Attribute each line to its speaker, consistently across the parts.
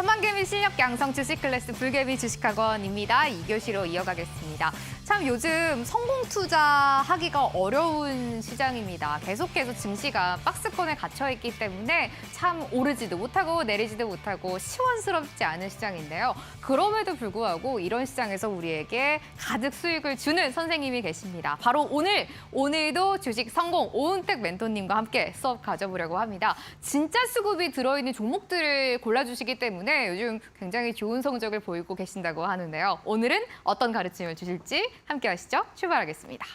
Speaker 1: 천만개미 실력 양성 주식 클래스 불개미 주식학원입니다. 2교시로 이어가겠습니다. 참 요즘 성공 투자하기가 어려운 시장입니다. 계속해서 증시가 박스권에 갇혀 있기 때문에 참 오르지도 못하고 내리지도 못하고 시원스럽지 않은 시장인데요. 그럼에도 불구하고 이런 시장에서 우리에게 가득 수익을 주는 선생님이 계십니다. 바로 오늘도 주식 성공 오은택 멘토님과 함께 수업 가져보려고 합니다. 진짜 수급이 들어있는 종목들을 골라주시기 때문에 요즘 굉장히 좋은 성적을 보이고 계신다고 하는데요. 오늘은 어떤 가르침을 주실지 함께 하시죠. 출발하겠습니다.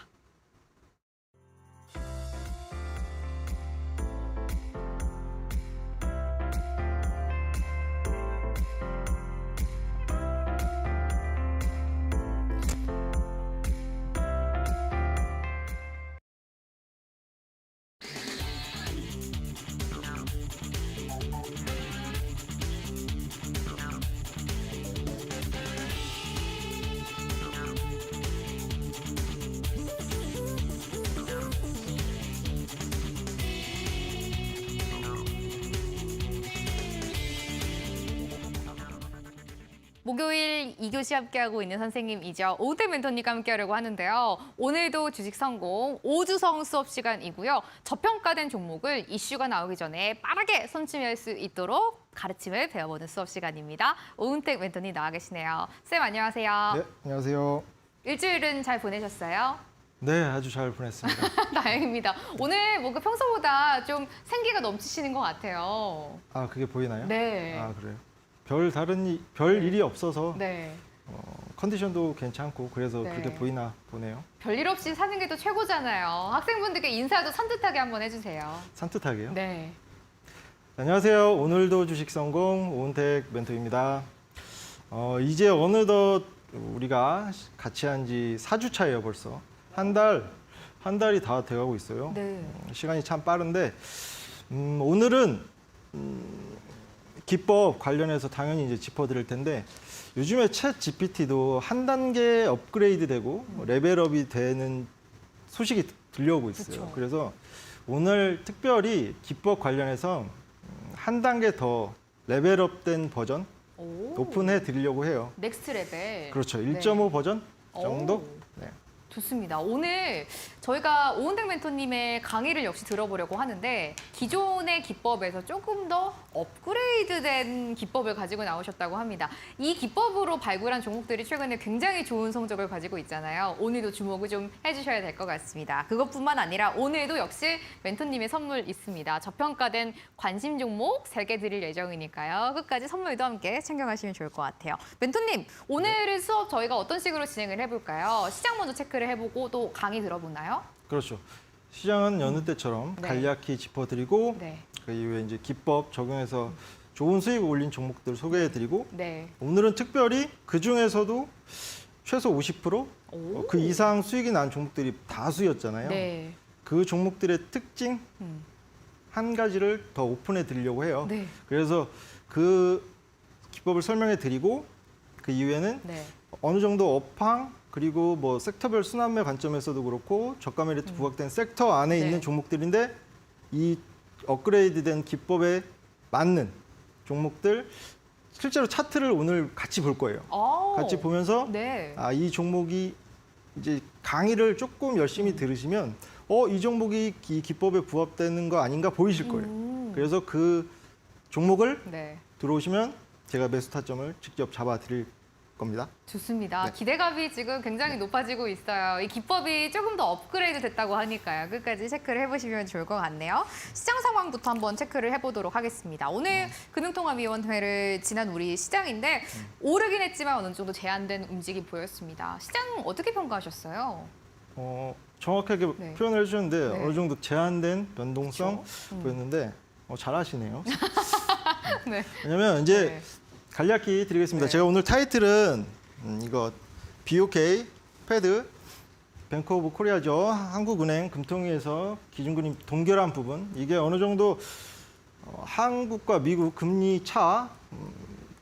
Speaker 1: 목요일 2교시 함께하고 있는 선생님이죠. 오은택 멘토님과 함께하려고 하는데요. 오늘도 주식 성공 5주성 수업 시간이고요. 저평가된 종목을 이슈가 나오기 전에 빠르게 선취할 수 있도록 가르침을 배워보는 수업 시간입니다. 오은택 멘토님 나와 계시네요. 쌤 안녕하세요.
Speaker 2: 네, 안녕하세요.
Speaker 1: 일주일은 잘 보내셨어요?
Speaker 2: 네, 아주 잘 보냈습니다.
Speaker 1: 다행입니다. 오늘 뭔가 평소보다 좀 생기가 넘치시는 것 같아요.
Speaker 2: 아, 그게 보이나요?
Speaker 1: 네.
Speaker 2: 아, 그래요. 별 일이 없어서
Speaker 1: 네.
Speaker 2: 컨디션도 괜찮고 그래서
Speaker 1: 네.
Speaker 2: 그렇게 보이나 보네요.
Speaker 1: 별일 없이 사는 게 또 최고잖아요. 학생분들께 인사도 산뜻하게 한번 해주세요.
Speaker 2: 산뜻하게요.
Speaker 1: 네.
Speaker 2: 안녕하세요. 오늘도 주식 성공 오은택 멘토입니다. 이제 어느덧 우리가 같이 한 지 4주 차예요, 벌써. 한 달이 다 돼가고 있어요.
Speaker 1: 네.
Speaker 2: 시간이 참 빠른데 오늘은 기법 관련해서 당연히 이제 짚어드릴 텐데 요즘에 챗 GPT도 한 단계 업그레이드되고 레벨업이 되는 소식이 들려오고 있어요.
Speaker 1: 그쵸.
Speaker 2: 그래서 오늘 특별히 기법 관련해서 한 단계 더 레벨업된 버전
Speaker 1: 오.
Speaker 2: 오픈해 드리려고 해요.
Speaker 1: 넥스트 레벨.
Speaker 2: 그렇죠.
Speaker 1: 네.
Speaker 2: 1.5 버전
Speaker 1: 오.
Speaker 2: 정도? 네.
Speaker 1: 좋습니다. 오늘 저희가 오은택 멘토님의 강의를 역시 들어보려고 하는데 기존의 기법에서 조금 더 업그레이드된 기법을 가지고 나오셨다고 합니다. 이 기법으로 발굴한 종목들이 최근에 굉장히 좋은 성적을 가지고 있잖아요. 오늘도 주목을 좀 해주셔야 될 것 같습니다. 그것뿐만 아니라 오늘도 역시 멘토님의 선물 있습니다. 저평가된 관심 종목 3개 드릴 예정이니까요. 끝까지 선물도 함께 챙겨가시면 좋을 것 같아요. 멘토님, 오늘의 수업 저희가 어떤 식으로 진행을 해볼까요? 시장 먼저 체크를 해보고 또 강의 들어보나요?
Speaker 2: 그렇죠. 시장은 여느 때처럼
Speaker 1: 네.
Speaker 2: 간략히 짚어드리고
Speaker 1: 네.
Speaker 2: 그 이후에 이제 기법 적용해서 좋은 수익 올린 종목들 소개해드리고
Speaker 1: 네.
Speaker 2: 오늘은 특별히 그 중에서도 최소 50%
Speaker 1: 오.
Speaker 2: 그 이상 수익이 난 종목들이 다수였잖아요.
Speaker 1: 네.
Speaker 2: 그 종목들의 특징
Speaker 1: 음.
Speaker 2: 한 가지를 더 오픈해 드리려고 해요.
Speaker 1: 네.
Speaker 2: 그래서 그 기법을 설명해 드리고 그 이후에는
Speaker 1: 네.
Speaker 2: 어느 정도 업황 그리고 뭐 섹터별 순환매 관점에서도 그렇고 저가 메리트 부각된 sek터 안에
Speaker 1: 네.
Speaker 2: 있는 종목들인데 이 업그레이드된 기법에 맞는 종목들 실제로 차트를 오늘 같이 볼 거예요.
Speaker 1: 오.
Speaker 2: 같이 보면서
Speaker 1: 네.
Speaker 2: 아, 이 종목이 이제 강의를 조금 열심히 들으시면 이 종목이 이 기법에 부합되는 거 아닌가 보이실 거예요. 그래서 그 종목을
Speaker 1: 네.
Speaker 2: 들어오시면 제가 매수 타점을 직접 잡아 드릴 겁니다.
Speaker 1: 좋습니다.
Speaker 2: 네.
Speaker 1: 기대감이 지금 굉장히 높아지고 있어요. 이 기법이 조금 더 업그레이드 됐다고 하니까요. 끝까지 체크를 해보시면 좋을 것 같네요. 시장 상황부터 한번 체크를 해보도록 하겠습니다. 오늘 금융통합위원회를 지난 우리 시장인데 오르긴 했지만 어느 정도 제한된 움직임 보였습니다. 시장 어떻게 평가하셨어요?
Speaker 2: 정확하게
Speaker 1: 네.
Speaker 2: 표현을 해주셨는데
Speaker 1: 네.
Speaker 2: 어느 정도 제한된 변동성
Speaker 1: 그렇죠.
Speaker 2: 보였는데 잘하시네요.
Speaker 1: 네.
Speaker 2: 왜냐면 이제
Speaker 1: 네.
Speaker 2: 간략히 드리겠습니다.
Speaker 1: 네.
Speaker 2: 제가 오늘 타이틀은 이거 BOK, 패드, 뱅크 오브 코리아죠. 한국은행, 금통위에서 기준금리 동결한 부분. 이게 어느 정도 한국과 미국 금리 차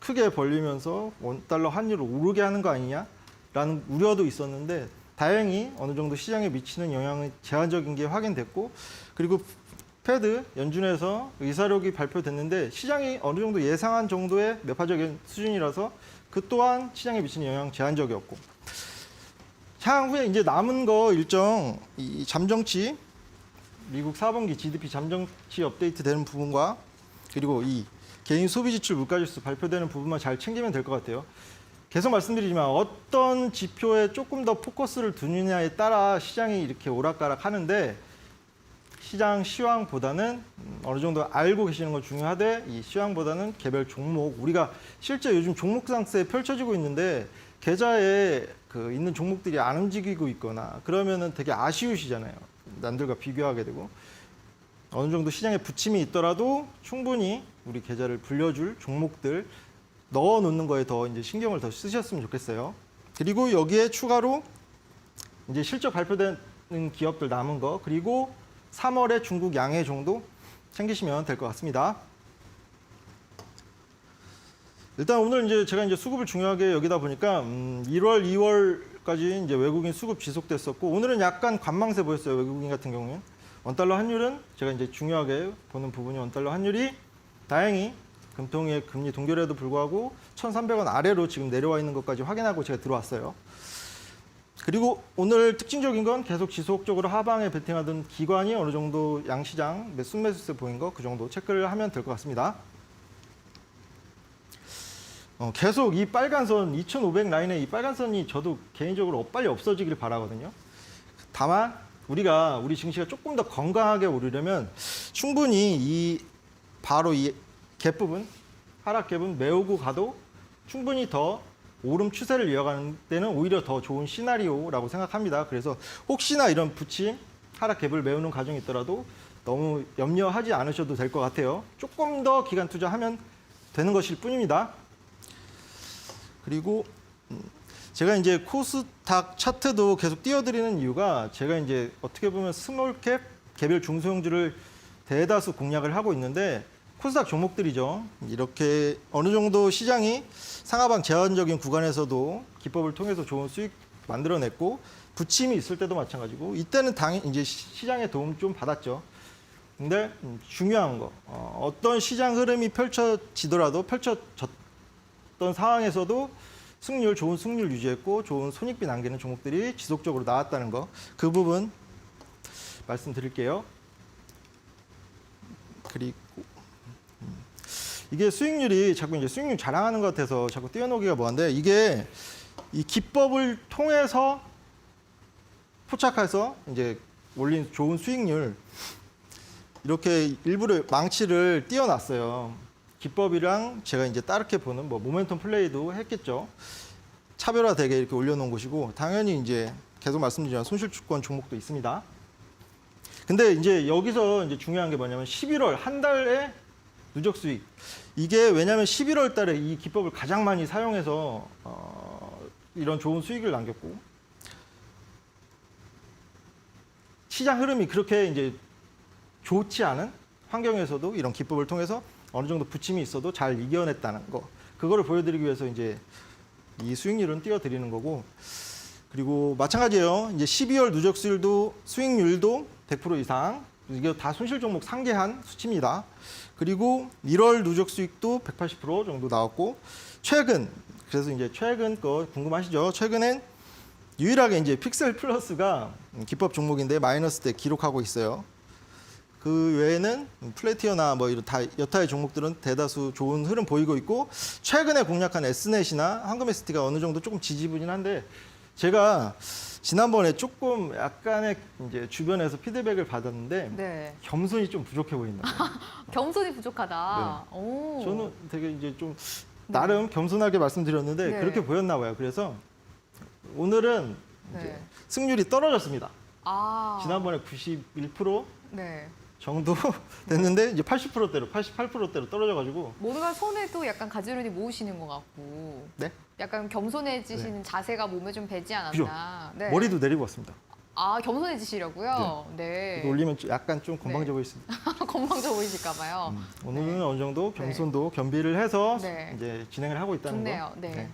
Speaker 2: 크게 벌리면서 원달러 환율을 오르게 하는 거 아니냐라는 우려도 있었는데 다행히 어느 정도 시장에 미치는 영향이 제한적인 게 확인됐고 그리고 패드 연준에서 의사록이 발표됐는데 시장이 어느 정도 예상한 정도의 매파적인 수준이라서 그 또한 시장에 미치는 영향 제한적이었고 향후에 이제 남은 거 일정 이 잠정치 미국 4분기 GDP 잠정치 업데이트 되는 부분과 그리고 이 개인 소비 지출 물가지수 발표되는 부분만 잘 챙기면 될 것 같아요. 계속 말씀드리지만 어떤 지표에 조금 더 포커스를 두느냐에 따라 시장이 이렇게 오락가락 하는데 시장 시황보다는 어느 정도 알고 계시는 건 중요하되 이 시황보다는 개별 종목 우리가 실제 요즘 종목 상세에 펼쳐지고 있는데 계좌에 있는 종목들이 안 움직이고 있거나 그러면은 되게 아쉬우시잖아요. 남들과 비교하게 되고 어느 정도 시장에 부침이 있더라도 충분히 우리 계좌를 불려줄 종목들 넣어 놓는 거에 더 이제 신경을 더 쓰셨으면 좋겠어요. 그리고 여기에 추가로 이제 실적 발표되는 기업들 남은 거 그리고 3월에 중국 양해 정도 챙기시면 될 것 같습니다. 일단 오늘 이제 제가 이제 수급을 중요하게 여기다 보니까 1월, 2월까지 이제 외국인 수급 지속됐었고 오늘은 약간 관망세 보였어요. 외국인 같은 경우는 원달러 환율은 제가 이제 중요하게 보는 부분이 원달러 환율이 다행히 금통위의 금리 동결에도 불구하고 1,300원 아래로 지금 내려와 있는 것까지 확인하고 제가 들어왔어요. 그리고 오늘 특징적인 건 계속 지속적으로 하방에 베팅하던 기관이 어느 정도 양시장 순매수세 보인 거 그 정도 체크를 하면 될 것 같습니다. 계속 이 빨간 선 2,500 라인의 이 빨간 선이 저도 개인적으로 빨리 없어지길 바라거든요. 다만 우리 증시가 조금 더 건강하게 오르려면 충분히 바로 이 갭 부분 하락 갭은 메우고 가도 충분히 더 오름 추세를 이어가는 데는 오히려 더 좋은 시나리오라고 생각합니다. 그래서 혹시나 이런 부침, 하락 갭을 메우는 과정이 있더라도 너무 염려하지 않으셔도 될 것 같아요. 조금 더 기간 투자하면 되는 것일 뿐입니다. 그리고 제가 이제 코스닥 차트도 계속 띄워드리는 이유가 제가 이제 어떻게 보면 스몰캡, 개별 중소형주를 대다수 공략을 하고 있는데 코스닥 종목들이죠. 이렇게 어느 정도 시장이 상하방 제한적인 구간에서도 기법을 통해서 좋은 수익 만들어냈고 부침이 있을 때도 마찬가지고 이때는 당연히 이제 시장의 도움 좀 받았죠. 근데 중요한 거 어떤 시장 흐름이 펼쳐지더라도 펼쳐졌던 상황에서도 좋은 승률 유지했고 좋은 손익비 남기는 종목들이 지속적으로 나왔다는 거 그 부분 말씀드릴게요. 그리고 이게 수익률이 자꾸 이제 수익률 자랑하는 것 같아서 자꾸 띄워놓기가 뭐한데 이게 이 기법을 통해서 포착해서 이제 올린 좋은 수익률 이렇게 일부러 망치를 띄워놨어요. 기법이랑 제가 이제 다르게 보는 모멘텀 플레이도 했겠죠. 차별화되게 이렇게 올려놓은 곳이고 당연히 이제 계속 말씀드리지만 손실주권 종목도 있습니다. 근데 이제 여기서 이제 중요한 게 뭐냐면 11월 한 달에 누적 수익. 이게 왜냐하면 11월 달에 이 기법을 가장 많이 사용해서 이런 좋은 수익을 남겼고 시장 흐름이 그렇게 이제 좋지 않은 환경에서도 이런 기법을 통해서 어느 정도 부침이 있어도 잘 이겨냈다는 거. 그거를 보여드리기 위해서 이제 이 수익률은 띄워드리는 거고 그리고 마찬가지예요. 이제 12월 누적 수익률도 100% 이상. 이게 다 손실 종목 상계한 수치입니다. 그리고 1월 누적 수익도 180% 정도 나왔고 그래서 이제 최근 거 궁금하시죠? 최근엔 유일하게 이제 픽셀 플러스가 기법 종목인데 마이너스 때 기록하고 있어요. 그 외에는 플래티어나 이런 여타의 종목들은 대다수 좋은 흐름 보이고 있고 최근에 공략한 S넷이나 황금ST가 어느 정도 조금 지지부진한데 제가 지난번에 조금 약간의 이제 주변에서 피드백을 받았는데
Speaker 1: 네.
Speaker 2: 겸손이 좀 부족해 보인다.
Speaker 1: 겸손이 부족하다.
Speaker 2: 네.
Speaker 1: 오.
Speaker 2: 저는 되게 이제 좀 나름 겸손하게 말씀드렸는데
Speaker 1: 네.
Speaker 2: 그렇게 보였나 봐요. 그래서 오늘은 이제
Speaker 1: 네.
Speaker 2: 승률이 떨어졌습니다.
Speaker 1: 아.
Speaker 2: 지난번에 91%
Speaker 1: 네.
Speaker 2: 정도 됐는데 이제 80%대로 88%대로 떨어져가지고
Speaker 1: 뭔가 손에도 약간 가지런히 모으시는 것 같고
Speaker 2: 네?
Speaker 1: 약간 겸손해지시는 자세가 몸에 좀 배지
Speaker 2: 그죠?
Speaker 1: 않았나. 네.
Speaker 2: 머리도 내리고 왔습니다.
Speaker 1: 아, 겸손해지시려고요? 네.
Speaker 2: 이거 올리면 약간 좀 건방져 보였습니다.
Speaker 1: 건방져 보이실까 봐요.
Speaker 2: 오늘은 어느 정도 겸손도 겸비를 해서
Speaker 1: 네.
Speaker 2: 이제 진행을 하고 있다는
Speaker 1: 좋네요.
Speaker 2: 거.
Speaker 1: 네.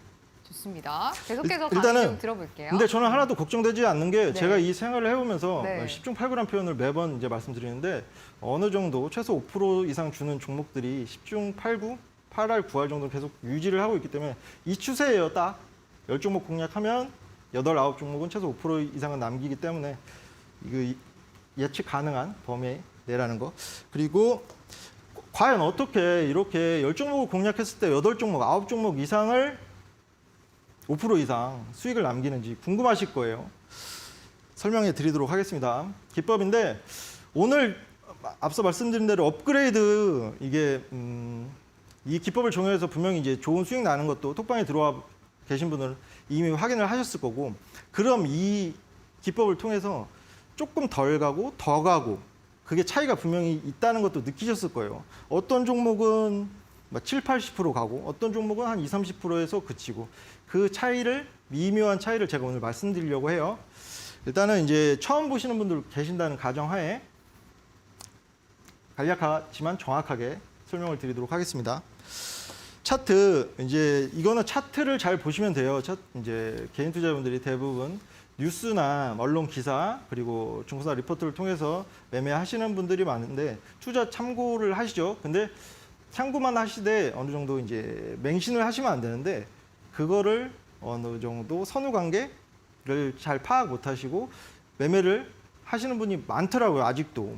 Speaker 1: 좋습니다. 계속해서
Speaker 2: 일단은
Speaker 1: 강의 좀 들어볼게요.
Speaker 2: 근데 저는 하나도 걱정되지 않는 게
Speaker 1: 네.
Speaker 2: 제가 이 생활을 해오면서
Speaker 1: 네.
Speaker 2: 10중 8구란 표현을 매번 이제 말씀드리는데 어느 정도 최소 5% 이상 주는 종목들이 10중 8구, 8할, 9할 정도 계속 유지를 하고 있기 때문에 이 추세예요. 딱 10종목 공략하면 8, 9종목은 최소 5% 이상은 남기기 때문에 이거 예측 가능한 범위 내라는 거. 그리고 과연 어떻게 이렇게 10종목을 공략했을 때 8종목, 9종목 이상을 5% 이상 수익을 남기는지 궁금하실 거예요. 설명해 드리도록 하겠습니다. 기법인데 오늘 앞서 말씀드린 대로 업그레이드 이게 이 기법을 적용해서 분명히 이제 좋은 수익 나는 것도 톡방에 들어와 계신 분들은 이미 확인을 하셨을 거고 그럼 이 기법을 통해서 조금 덜 가고 더 가고 그게 차이가 분명히 있다는 것도 느끼셨을 거예요. 어떤 종목은 7, 80% 가고 어떤 종목은 한 20, 30%에서 그치고 그 차이를 미묘한 차이를 제가 오늘 말씀드리려고 해요. 일단은 이제 처음 보시는 분들 계신다는 가정하에 간략하지만 정확하게 설명을 드리도록 하겠습니다. 차트 이제 이거는 차트를 잘 보시면 돼요. 이제 개인 투자자분들이 대부분 뉴스나 언론 기사 그리고 중고사 리포트를 통해서 매매하시는 분들이 많은데 투자 참고를 하시죠. 근데 참고만 하시되 어느 정도 이제 맹신을 하시면 안 되는데 그거를 어느 정도 선후 관계를 잘 파악 못 하시고 매매를 하시는 분이 많더라고요. 아직도.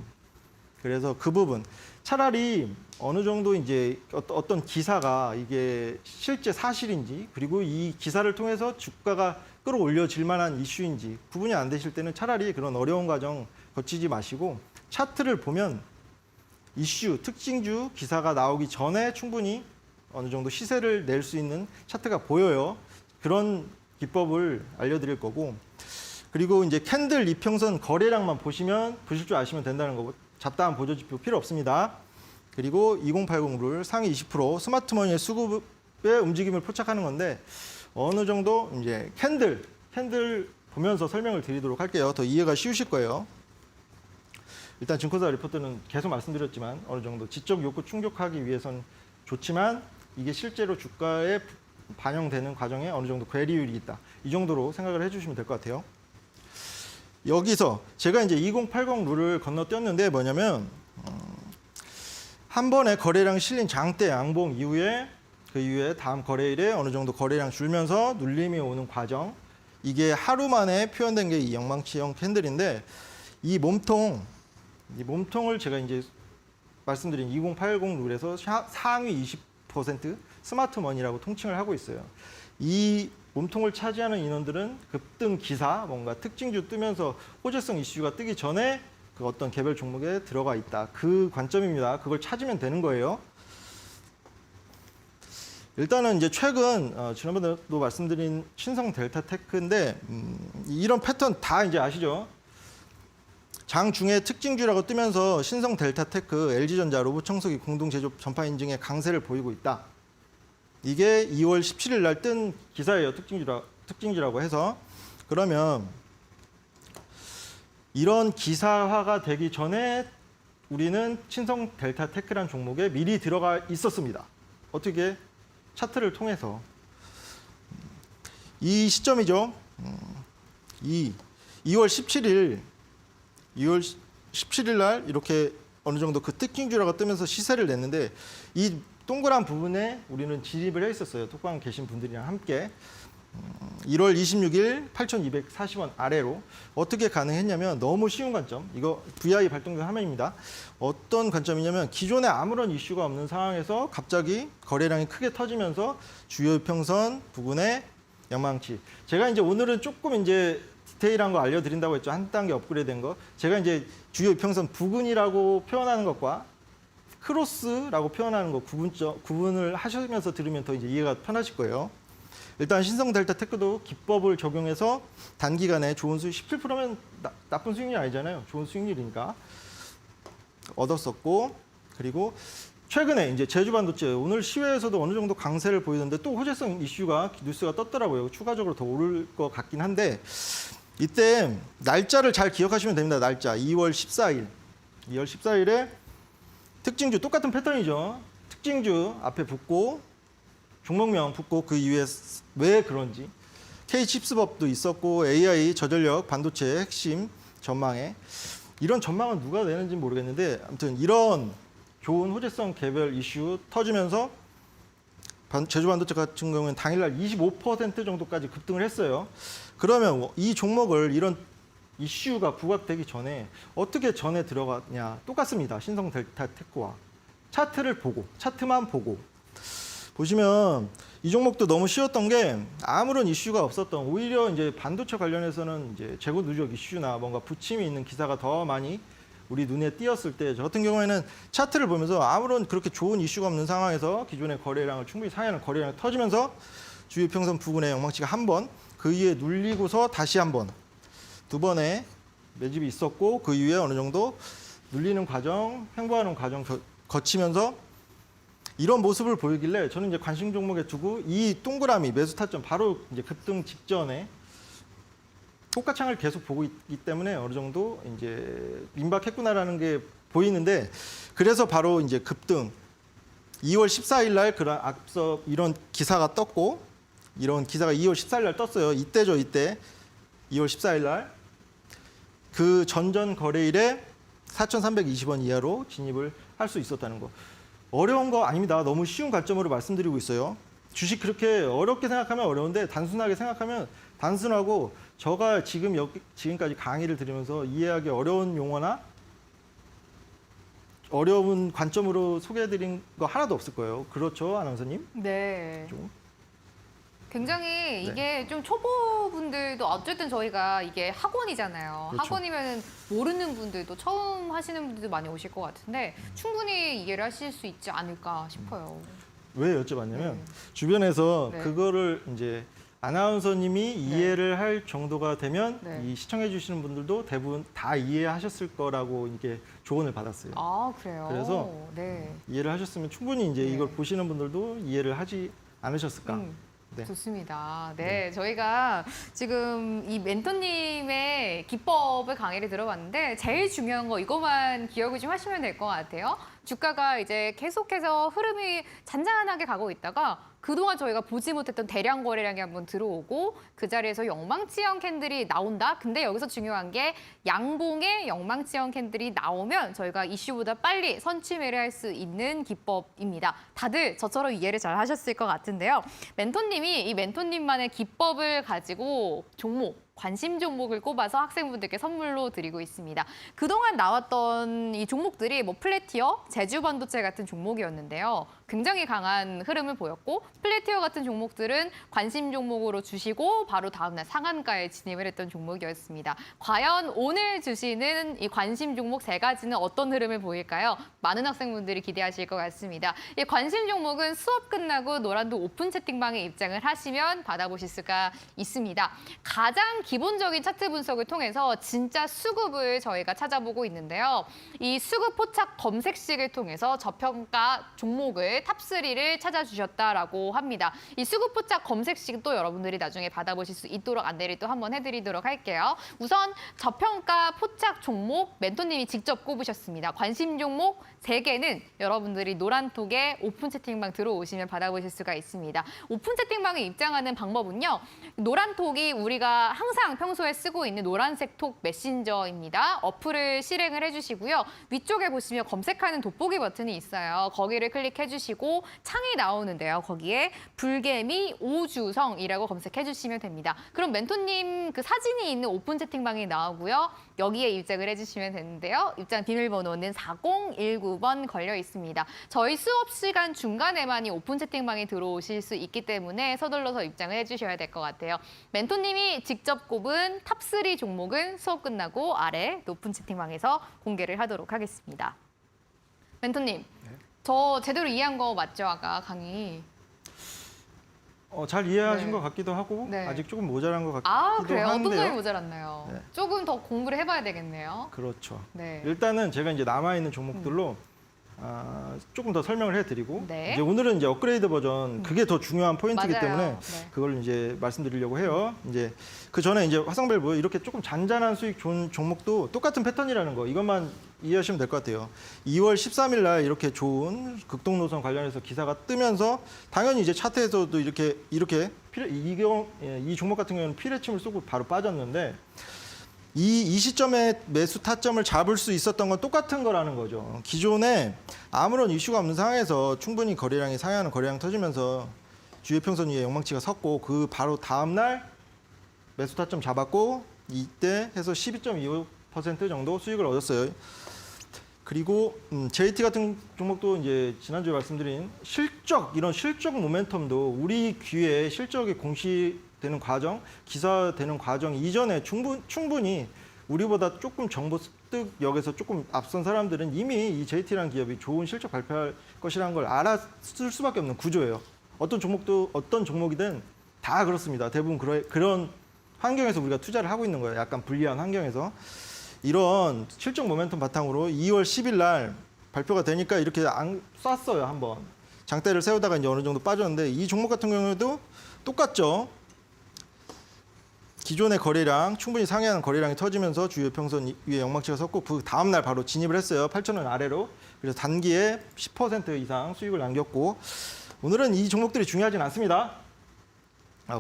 Speaker 2: 그래서 그 부분 차라리 어느 정도 이제 어떤 기사가 이게 실제 사실인지 그리고 이 기사를 통해서 주가가 끌어올려질 만한 이슈인지 구분이 안 되실 때는 차라리 그런 어려운 과정 거치지 마시고 차트를 보면 이슈, 특징주 기사가 나오기 전에 충분히 어느 정도 시세를 낼 수 있는 차트가 보여요. 그런 기법을 알려드릴 거고 그리고 이제 캔들 이평선 거래량만 보시면 보실 줄 아시면 된다는 거고 잡다한 보조지표 필요 없습니다. 그리고 2080 룰 상위 20% 스마트머니의 수급의 움직임을 포착하는 건데 어느 정도 이제 캔들 보면서 설명을 드리도록 할게요. 더 이해가 쉬우실 거예요. 일단 증권사 리포트는 계속 말씀드렸지만 어느 정도 지적 욕구 충족하기 위해선 좋지만 이게 실제로 주가에 반영되는 과정에 어느 정도 괴리율이 있다. 이 정도로 생각을 해주시면 될 것 같아요. 여기서 제가 이제 2080 룰을 건너뛰었는데 뭐냐면 한 번에 거래량 실린 장대 양봉 이후에 그 이후에 다음 거래일에 어느 정도 거래량 줄면서 눌림이 오는 과정 이게 하루 만에 표현된 게 이 영망치형 캔들인데 이 몸통을 제가 이제 말씀드린 2080 룰에서 상위 20% 스마트 머니라고 통칭을 하고 있어요. 이 몸통을 차지하는 인원들은 급등 기사, 뭔가 특징주 뜨면서 호재성 이슈가 뜨기 전에 그 어떤 개별 종목에 들어가 있다. 그 관점입니다. 그걸 찾으면 되는 거예요. 일단은 이제 최근 지난번에도 말씀드린 신성 델타 테크인데 이런 패턴 다 이제 아시죠? 장중에 특징주라고 뜨면서 신성 델타 테크, LG전자, 로봇청소기 공동 제조 전파 인증의 강세를 보이고 있다. 이게 2월 17일 날 뜬 기사예요. 특징주라고 해서. 그러면 이런 기사화가 되기 전에 우리는 신성 델타 테크라는 종목에 미리 들어가 있었습니다. 어떻게? 차트를 통해서. 이 시점이죠. 2월 17일 날 이렇게 어느 정도 그 특징주라고 뜨면서 시세를 냈는데 이 동그란 부분에 우리는 진입을 해 있었어요. 톡방 계신 분들이랑 함께. 1월 26일 8,240원 아래로 어떻게 가능했냐면 너무 쉬운 관점. 이거 VI 발동된 화면입니다. 어떤 관점이냐면 기존에 아무런 이슈가 없는 상황에서 갑자기 거래량이 크게 터지면서 주요 평선 부근에 양망치. 제가 이제 오늘은 조금 이제 디테일한 거 알려드린다고 했죠. 한 단계 업그레이드된 거. 제가 이제 주요 이평선 부근이라고 표현하는 것과 크로스라고 표현하는 거 구분을 하시면서 들으면 더 이제 이해가 편하실 거예요. 일단 신성 델타 테크도 기법을 적용해서 단기간에 좋은 수익 17%면 나쁜 수익률이 아니잖아요. 좋은 수익률이니까 얻었었고 그리고 최근에 이제 제주 반도체 오늘 시외에서도 어느 정도 강세를 보이던데 또 호재성 이슈가 뉴스가 떴더라고요. 추가적으로 더 오를 것 같긴 한데 이때 날짜를 잘 기억하시면 됩니다. 날짜 2월 14일에 특징주 똑같은 패턴이죠. 특징주 앞에 붙고 종목명 붙고 그 이후에 왜 그런지 K-칩스법도 있었고 AI 저전력 반도체 핵심 전망에 이런 전망은 누가 내는지 모르겠는데 아무튼 이런 좋은 호재성 개별 이슈 터지면서 제주 반도체 같은 경우는 당일날 25% 정도까지 급등을 했어요. 그러면 이 종목을 이런 이슈가 부각되기 전에 어떻게 전에 들어갔냐 똑같습니다. 신성 델타 테크와 차트를 보고 차트만 보고 보시면 이 종목도 너무 쉬웠던 게 아무런 이슈가 없었던 오히려 이제 반도체 관련해서는 이제 재고 누적 이슈나 뭔가 부침이 있는 기사가 더 많이 우리 눈에 띄었을 때 저 같은 경우에는 차트를 보면서 아무런 그렇게 좋은 이슈가 없는 상황에서 기존의 거래량을 충분히 상회하는 거래량이 터지면서 주요평선 부근의 영망치가 한 번, 그 이후에 눌리고서 다시 한 번, 두 번의 매집이 있었고 그 이후에 어느 정도 눌리는 과정, 횡보하는 과정 거치면서 이런 모습을 보이길래 저는 이제 관심 종목에 두고 이 동그라미 매수 타점 바로 이제 급등 직전에 호가창을 계속 보고 있기 때문에 어느 정도 이제 임박했구나라는 게 보이는데 그래서 바로 이제 급등 2월 14일 날 그런 앞서 이런 기사가 떴고 이런 기사가 2월 14일 날 떴어요. 이때죠, 이때 2월 14일 날 그 전전 거래일에 4,320원 이하로 진입을 할 수 있었다는 거. 어려운 거 아닙니다. 너무 쉬운 관점으로 말씀드리고 있어요. 주식 그렇게 어렵게 생각하면 어려운데 단순하게 생각하면 단순하고 제가 지금까지 강의를 들으면서 이해하기 어려운 용어나 어려운 관점으로 소개해드린 거 하나도 없을 거예요. 그렇죠, 아나운서님?
Speaker 1: 네.
Speaker 2: 좀.
Speaker 1: 굉장히 이게 좀 초보분들도 어쨌든 저희가 이게 학원이잖아요.
Speaker 2: 그렇죠.
Speaker 1: 학원이면 모르는 분들도 처음 하시는 분들도 많이 오실 것 같은데 충분히 이해를 하실 수 있지 않을까 싶어요.
Speaker 2: 왜 여쭤봤냐면
Speaker 1: 네.
Speaker 2: 주변에서
Speaker 1: 네.
Speaker 2: 그거를 이제 아나운서님이 이해를 할 정도가 되면
Speaker 1: 네.
Speaker 2: 이 시청해 주시는 분들도 대부분 다 이해하셨을 거라고 이게 조언을 받았어요.
Speaker 1: 아, 그래요?
Speaker 2: 그래서
Speaker 1: 네.
Speaker 2: 이해를 하셨으면 충분히 이제
Speaker 1: 네.
Speaker 2: 이걸 보시는 분들도 이해를 하지 않으셨을까. 네.
Speaker 1: 좋습니다. 네, 저희가 지금 이 멘토님의 기법을 강의를 들어봤는데 제일 중요한 거 이것만 기억을 좀 하시면 될 것 같아요. 주가가 이제 계속해서 흐름이 잔잔하게 가고 있다가 그동안 저희가 보지 못했던 대량 거래량이 한번 들어오고 그 자리에서 영망치형 캔들이 나온다. 근데 여기서 중요한 게 양봉의 영망치형 캔들이 나오면 저희가 이슈보다 빨리 선취매를 할 수 있는 기법입니다. 다들 저처럼 이해를 잘 하셨을 것 같은데요. 이 멘토님만의 기법을 가지고 관심 종목을 꼽아서 학생분들께 선물로 드리고 있습니다. 그동안 나왔던 이 종목들이 뭐 플래티어, 제주 반도체 같은 종목이었는데요. 굉장히 강한 흐름을 보였고 플래티어 같은 종목들은 관심 종목으로 주시고 바로 다음날 상한가에 진입을 했던 종목이었습니다. 과연 오늘 주시는 이 관심 종목 세 가지는 어떤 흐름을 보일까요? 많은 학생분들이 기대하실 것 같습니다. 이 관심 종목은 수업 끝나고 노란도 오픈 채팅방에 입장을 하시면 받아보실 수가 있습니다. 가장 기본적인 차트 분석을 통해서 진짜 수급을 저희가 찾아보고 있는데요. 이 수급 포착 검색식을 통해서 저평가 종목을 탑3를 찾아주셨다라고 합니다. 이 수급 포착 검색식도 여러분들이 나중에 받아보실 수 있도록 안내를 또 한번 해드리도록 할게요. 우선 저평가 포착 종목 멘토님이 직접 꼽으셨습니다. 관심 종목 3개는 여러분들이 노란톡에 오픈 채팅방 들어오시면 받아보실 수가 있습니다. 오픈 채팅방에 입장하는 방법은요. 노란톡이 우리가 항상 평소에 쓰고 있는 노란색 톡 메신저입니다. 어플을 실행을 해주시고요. 위쪽에 보시면 검색하는 돋보기 버튼이 있어요. 거기를 클릭해 주시고 창이 나오는데요. 거기에 불개미 오주성이라고 검색해 주시면 됩니다. 그럼 멘토님 그 사진이 있는 오픈 채팅방이 나오고요. 여기에 입장을 해주시면 되는데요. 입장 비밀번호는 4019번 걸려 있습니다. 저희 수업 시간 중간에만 이 오픈 채팅방에 들어오실 수 있기 때문에 서둘러서 입장을 해주셔야 될 것 같아요. 멘토님이 직접 꼽은 탑3 종목은 수업 끝나고 아래 높은 채팅방에서 공개를 하도록 하겠습니다. 멘토님, 저 제대로 이해한 거 맞죠? 아까 강의.
Speaker 2: 잘 이해하신
Speaker 1: 네.
Speaker 2: 것 같기도 하고
Speaker 1: 네.
Speaker 2: 아직 조금 모자란 것 같기도
Speaker 1: 아, 그래요? 어떤
Speaker 2: 한데요.
Speaker 1: 점이 모자랐나요?
Speaker 2: 네.
Speaker 1: 조금 더 공부를 해봐야 되겠네요.
Speaker 2: 그렇죠.
Speaker 1: 네.
Speaker 2: 일단은 제가 이제 남아 있는 종목들로 조금 더 설명을 해드리고
Speaker 1: 네.
Speaker 2: 이제 오늘은 이제 업그레이드 버전 그게 더 중요한 포인트이기
Speaker 1: 맞아요.
Speaker 2: 때문에
Speaker 1: 네.
Speaker 2: 그걸 이제 말씀드리려고 해요. 이제 그 전에 이제 화성밸브 이렇게 조금 잔잔한 수익 좋은 종목도 똑같은 패턴이라는 거 이것만 이해하시면 될 것 같아요. 2월 13일 날 이렇게 좋은 극동 노선 관련해서 기사가 뜨면서 당연히 이제 차트에서도 이렇게 이 종목 같은 경우는 피레침을 쏘고 바로 빠졌는데 이 시점에 매수 타점을 잡을 수 있었던 건 똑같은 거라는 거죠. 기존에 아무런 이슈가 없는 상황에서 충분히 거래량이 상향하는 거래량 터지면서 주요평선 위에 영망치가 섰고 그 바로 다음 날 매수 타점 잡았고 이때 해서 12.25% 정도 수익을 얻었어요. 그리고 JT 같은 종목도 이제 지난주에 말씀드린 이런 실적 모멘텀도 우리 귀에 실적이 공시되는 과정, 기사되는 과정 이전에 충분히 우리보다 조금 정보 습득력에서 조금 앞선 사람들은 이미 이 JT라는 기업이 좋은 실적 발표할 것이라는 걸 알았을 수밖에 없는 구조예요. 어떤 종목이든 다 그렇습니다. 대부분 그런 환경에서 우리가 투자를 하고 있는 거예요. 약간 불리한 환경에서. 이런 실적 모멘텀 바탕으로 2월 10일 날 발표가 되니까 이렇게 쐈어요, 한번. 장대를 세우다가 이제 어느 정도 빠졌는데 이 종목 같은 경우에도 똑같죠. 기존의 거래량, 충분히 상회하는 거래량이 터지면서 주요 평선 위에 영망치가 섰고 그 다음 날 바로 진입을 했어요. 8,000원 아래로. 그래서 단기에 10% 이상 수익을 남겼고 오늘은 이 종목들이 중요하진 않습니다.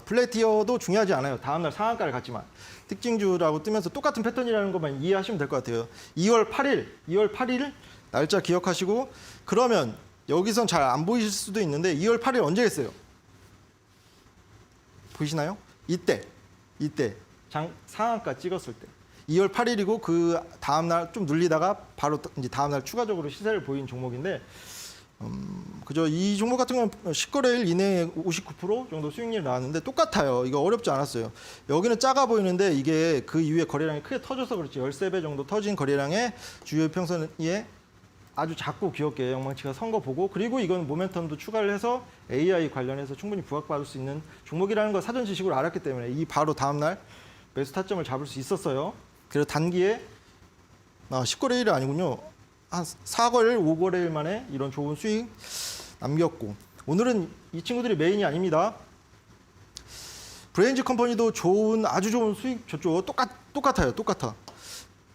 Speaker 2: 플래티어도 중요하지 않아요. 다음 날 상한가를 갔지만. 특징주라고 뜨면서 똑같은 패턴이라는 것만 이해하시면 될 것 같아요. 2월 8일 날짜 기억하시고 그러면 여기선 잘 안 보이실 수도 있는데 2월 8일 언제겠어요? 보이시나요? 이때 상한가 찍었을 때 2월 8일이고 그 다음 날 좀 눌리다가 바로 이제 다음 날 추가적으로 시세를 보인 종목인데 그죠? 이 종목 같은 경우는 10거래일 이내에 59% 정도 수익률이 나왔는데 똑같아요. 이거 어렵지 않았어요. 여기는 작아 보이는데 이게 그 이후에 거래량이 크게 터져서 그렇지 13배 정도 터진 거래량에 주요 평선에 아주 작고 귀엽게 영망치가 선 거 보고 그리고 이건 모멘텀도 추가를 해서 AI 관련해서 충분히 부각받을 수 있는 종목이라는 걸 사전 지식으로 알았기 때문에 이 바로 다음 날 매수 타점을 잡을 수 있었어요. 그래서 단기에 10거래일이 아니군요. 한 4거래일, 5거래일 만에 이런 좋은 수익 남겼고 오늘은 이 친구들이 메인이 아닙니다. 브레인즈 컴퍼니도 아주 좋은 수익 줬죠. 똑같아요.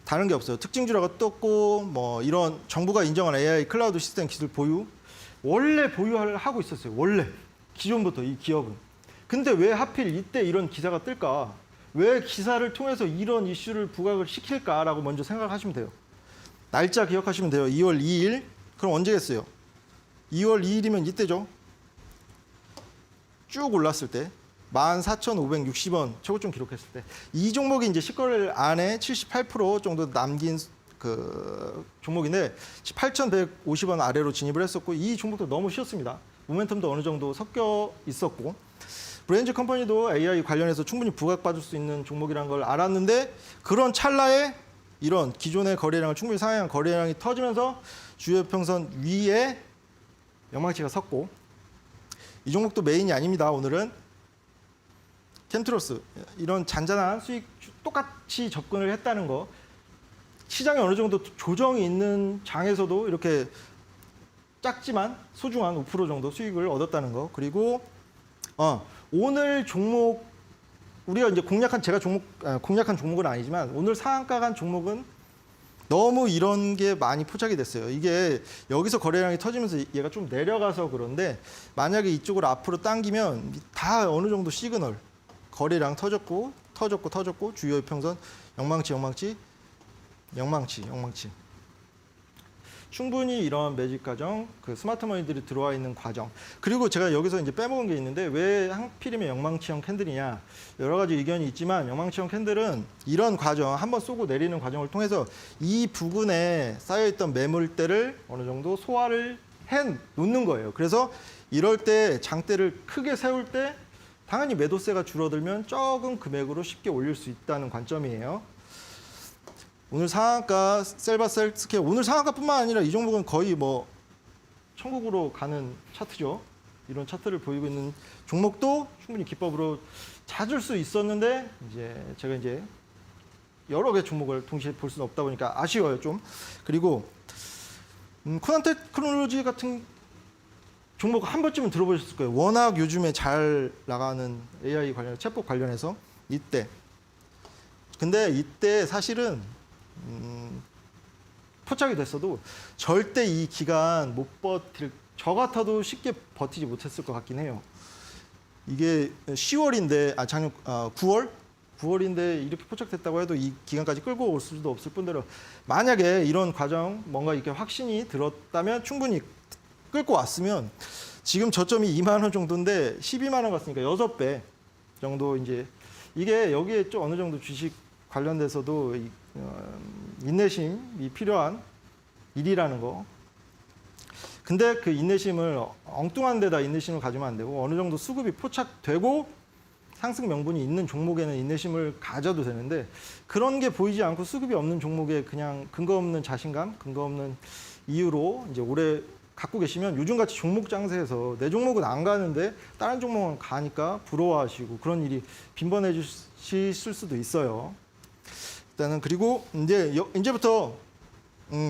Speaker 2: 다른 게 없어요. 특징주라고 떴고 뭐 이런 정부가 인정한 AI 클라우드 시스템 기술 보유 원래 보유를 하고 있었어요. 원래 기존부터 이 기업은. 근데 왜 하필 이때 이런 기사가 뜰까? 왜 기사를 통해서 이런 이슈를 부각을 시킬까라고 먼저 생각하시면 돼요. 날짜 기억하시면 돼요. 2월 2일. 그럼 언제겠어요? 2월 2일이면 이때죠. 쭉 올랐을 때 14,560원 최고점 기록했을 때 이 종목이 이제 10거래일 안에 78% 정도 남긴 그 종목인데 8,150원 아래로 진입을 했었고 이 종목도 너무 쉬웠습니다. 모멘텀도 어느 정도 섞여 있었고 브레인즈 컴퍼니도 AI 관련해서 충분히 부각받을 수 있는 종목이라는 걸 알았는데 그런 찰나에 이런 기존의 거래량을 충분히 상회한 거래량이 터지면서 주요 평선 위에 영망치가 섰고 이 종목도 메인이 아닙니다. 오늘은 캠트로스 이런 잔잔한 수익 똑같이 접근을 했다는 거 시장에 어느 정도 조정이 있는 장에서도 이렇게 작지만 소중한 5% 정도 수익을 얻었다는 거 그리고 오늘 종목 우리가 이제 공략한 종목은 아니지만 오늘 상한가 간 종목은 너무 이런 게 많이 포착이 됐어요. 이게 여기서 거래량이 터지면서 얘가 좀 내려가서 그런데 만약에 이쪽으로 앞으로 당기면 다 어느 정도 시그널 거래량 터졌고 주요 평선 영망치 충분히 이런 매직 과정, 그 스마트 머니들이 들어와 있는 과정. 그리고 제가 여기서 이제 빼먹은 게 있는데 왜 하필이면 영망치형 캔들이냐. 여러 가지 의견이 있지만 영망치형 캔들은 이런 과정, 한번 쏘고 내리는 과정을 통해서 이 부근에 쌓여있던 매물대를 어느 정도 소화를 해 놓는 거예요. 그래서 이럴 때 장대를 크게 세울 때 당연히 매도세가 줄어들면 적은 금액으로 쉽게 올릴 수 있다는 관점이에요. 오늘 상한가 셀바셀스케 오늘 상한가뿐만 아니라 이 종목은 거의 뭐 천국으로 가는 차트죠. 이런 차트를 보이고 있는 종목도 충분히 기법으로 찾을 수 있었는데 제가 여러 개 종목을 동시에 볼 수는 없다 보니까 아쉬워요 좀. 그리고 코난 테크놀로지 같은 종목 한 번쯤은 들어보셨을 거예요. 워낙 요즘에 잘 나가는 AI 관련, 챗봇 관련해서 이때. 근데 이때 사실은 포착이 됐어도 절대 이 기간 못 버틸, 저 같아도 쉽게 버티지 못했을 것 같긴 해요. 이게 10월인데, 작년 9월인데 이렇게 포착됐다고 해도 이 기간까지 끌고 올 수도 없을 뿐더러 만약에 이런 과정 뭔가 이렇게 확신이 들었다면 충분히 끌고 왔으면 지금 저점이 2만 원 정도인데 12만 원 갔으니까 6배 정도 이제 이게 여기에 좀 어느 정도 주식 관련돼서도 인내심이 필요한 일이라는 거. 근데 그 인내심을 엉뚱한 데다 인내심을 가지면 안 되고 어느 정도 수급이 포착되고 상승 명분이 있는 종목에는 인내심을 가져도 되는데 그런 게 보이지 않고 수급이 없는 종목에 그냥 근거 없는 자신감, 근거 없는 이유로 이제 오래 갖고 계시면 요즘같이 종목 장세에서 내 종목은 안 가는데 다른 종목은 가니까 부러워하시고 그런 일이 빈번해지실 수도 있어요. 일단은 그리고 이제부터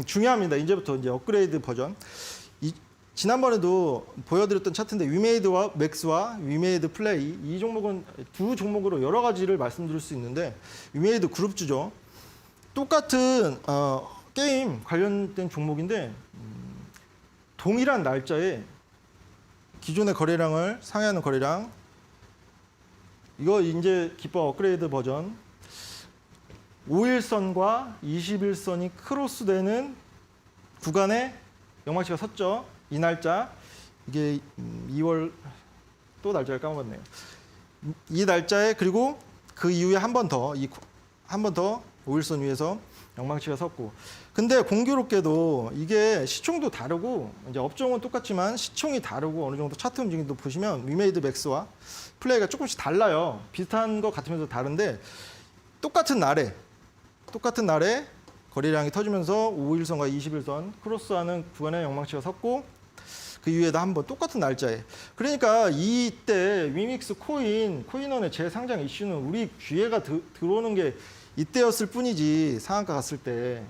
Speaker 2: 중요합니다. 이제부터 이제 업그레이드 버전. 지난번에도 보여드렸던 차트인데 위메이드와 맥스와 위메이드 플레이 이 종목은 두 종목으로 여러 가지를 말씀드릴 수 있는데 위메이드 그룹주죠. 똑같은 게임 관련된 종목인데 동일한 날짜에 기존의 거래량을 상회하는 거래량 이거 이제 기법 업그레이드 버전 5일선과 21선이 크로스되는 구간에 영망치가 섰죠. 이 날짜 이게 2월 또 날짜를 까먹었네요. 이 날짜에 그리고 그 이후에 한 번 더 5일선 위에서 영망치가 섰고 근데 공교롭게도 이게 시총도 다르고 이제 업종은 똑같지만 시총이 다르고 어느 정도 차트 움직임도 보시면 위메이드 맥스와 플레이가 조금씩 달라요. 비슷한 것 같으면서 다른데 똑같은 날에 거래량이 터지면서 5일선과 21선 크로스하는 구간에 영망치가 섰고 그 이후에도 한 번 똑같은 날짜에 그러니까 이때 위믹스 코인원의 재상장 이슈는 우리 기회가 들어오는 게 이때였을 뿐이지 상한가 갔을 때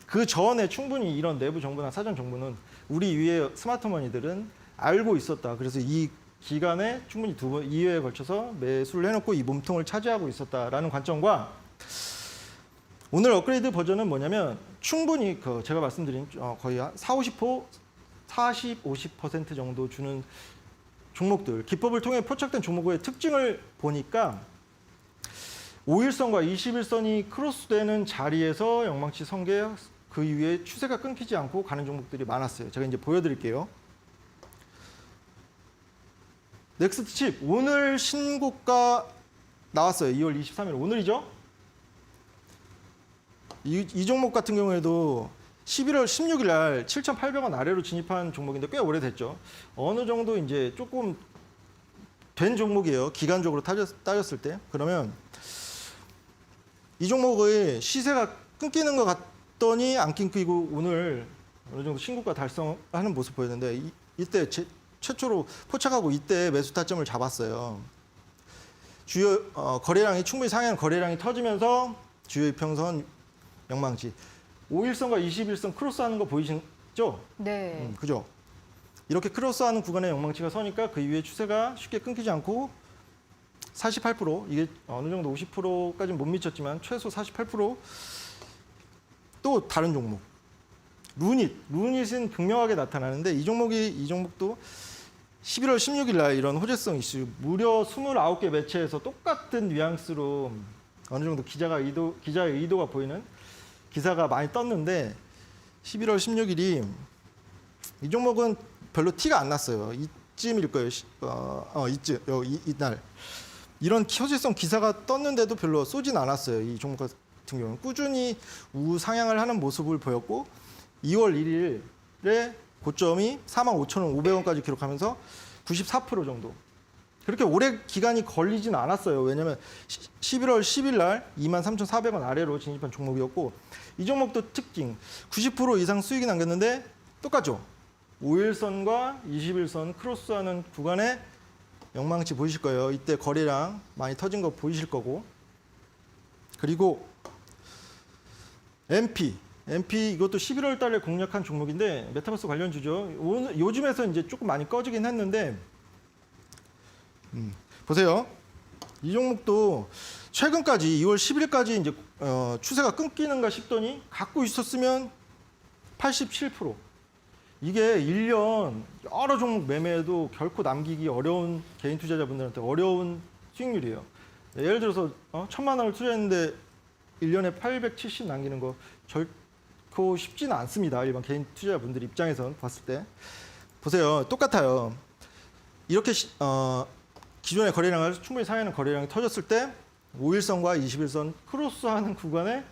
Speaker 2: 그 전에 충분히 이런 내부 정보나 사전 정보는 우리 위에 스마트머니들은 알고 있었다. 그래서 이 기간에 충분히 2회에 걸쳐서 매수를 해놓고 이 몸통을 차지하고 있었다라는 관점과 오늘 업그레이드 버전은 뭐냐면 충분히 제가 말씀드린 거의 40, 50% 정도 주는 종목들 기법을 통해 포착된 종목의 특징을 보니까 5일선과 21선이 크로스되는 자리에서 영망치 선계 그 이후에 추세가 끊기지 않고 가는 종목들이 많았어요. 제가 이제 보여드릴게요. 넥스트 칩 오늘 신고가 나왔어요. 2월 23일 오늘이죠. 이 종목 같은 경우에도 11월 16일 날 7,800원 아래로 진입한 종목인데 꽤 오래됐죠. 어느 정도 이제 조금 된 종목이에요. 기간적으로 따졌을 때. 그러면 이 종목의 시세가 끊기는 것 같더니 안 끊기고 오늘 어느 정도 신고가 달성하는 모습 보였는데 이때 최초로 포착하고 이때 매수 타점을 잡았어요. 주요 거래량이 충분히 상향 거래량이 터지면서 주요 이평선 영망치 5일선과 21선 크로스하는 거 보이시죠?
Speaker 1: 네.
Speaker 2: 그죠? 이렇게 크로스하는 구간에 영망치가 서니까 그 이후에 추세가 쉽게 끊기지 않고 48% 이게 어느 정도 50%까지는 못 미쳤지만 최소 48%또 다른 종목 루닛은 극명하게 나타나는데 이 종목도 11월 16일 날 이런 호재성 이슈 무려 29개 매체에서 똑같은 뉘앙스로 어느 정도 기자의 의도가 보이는 기사가 많이 떴는데 11월 16일이 이 종목은 별로 티가 안 났어요. 이쯤일 거예요. 이날 이런 호재성 기사가 떴는데도 별로 쏘진 않았어요. 이 종목 같은 경우는 꾸준히 우상향을 하는 모습을 보였고 2월 1일에 고점이 45,500원까지 기록하면서 94% 정도. 그렇게 오래 기간이 걸리진 않았어요. 왜냐하면 11월 10일 날 23,400원 아래로 진입한 종목이었고 이 종목도 특징 90% 이상 수익이 남겼는데 똑같죠. 5일선과 21선 크로스하는 구간에 영망치 보이실 거예요. 이때 거래량 많이 터진 거 보이실 거고 그리고 MP 이것도 11월 달에 공략한 종목인데 메타버스 관련주죠. 오늘 요즘에서 이제 조금 많이 꺼지긴 했는데 보세요. 이 종목도 최근까지 2월 10일까지 이제 추세가 끊기는가 싶더니 갖고 있었으면 87%. 이게 1년 여러 종목 매매해도 결코 남기기 어려운 개인 투자자분들한테 어려운 수익률이에요. 예를 들어서 1,000만 원을 투자했는데 1년에 870 남기는 거 결코 쉽지는 않습니다. 일반 개인 투자자분들 입장에서 봤을 때. 보세요. 똑같아요. 이렇게 기존의 거래량을 충분히 상회하는 거래량이 터졌을 때 5일선과 21선 크로스하는 구간에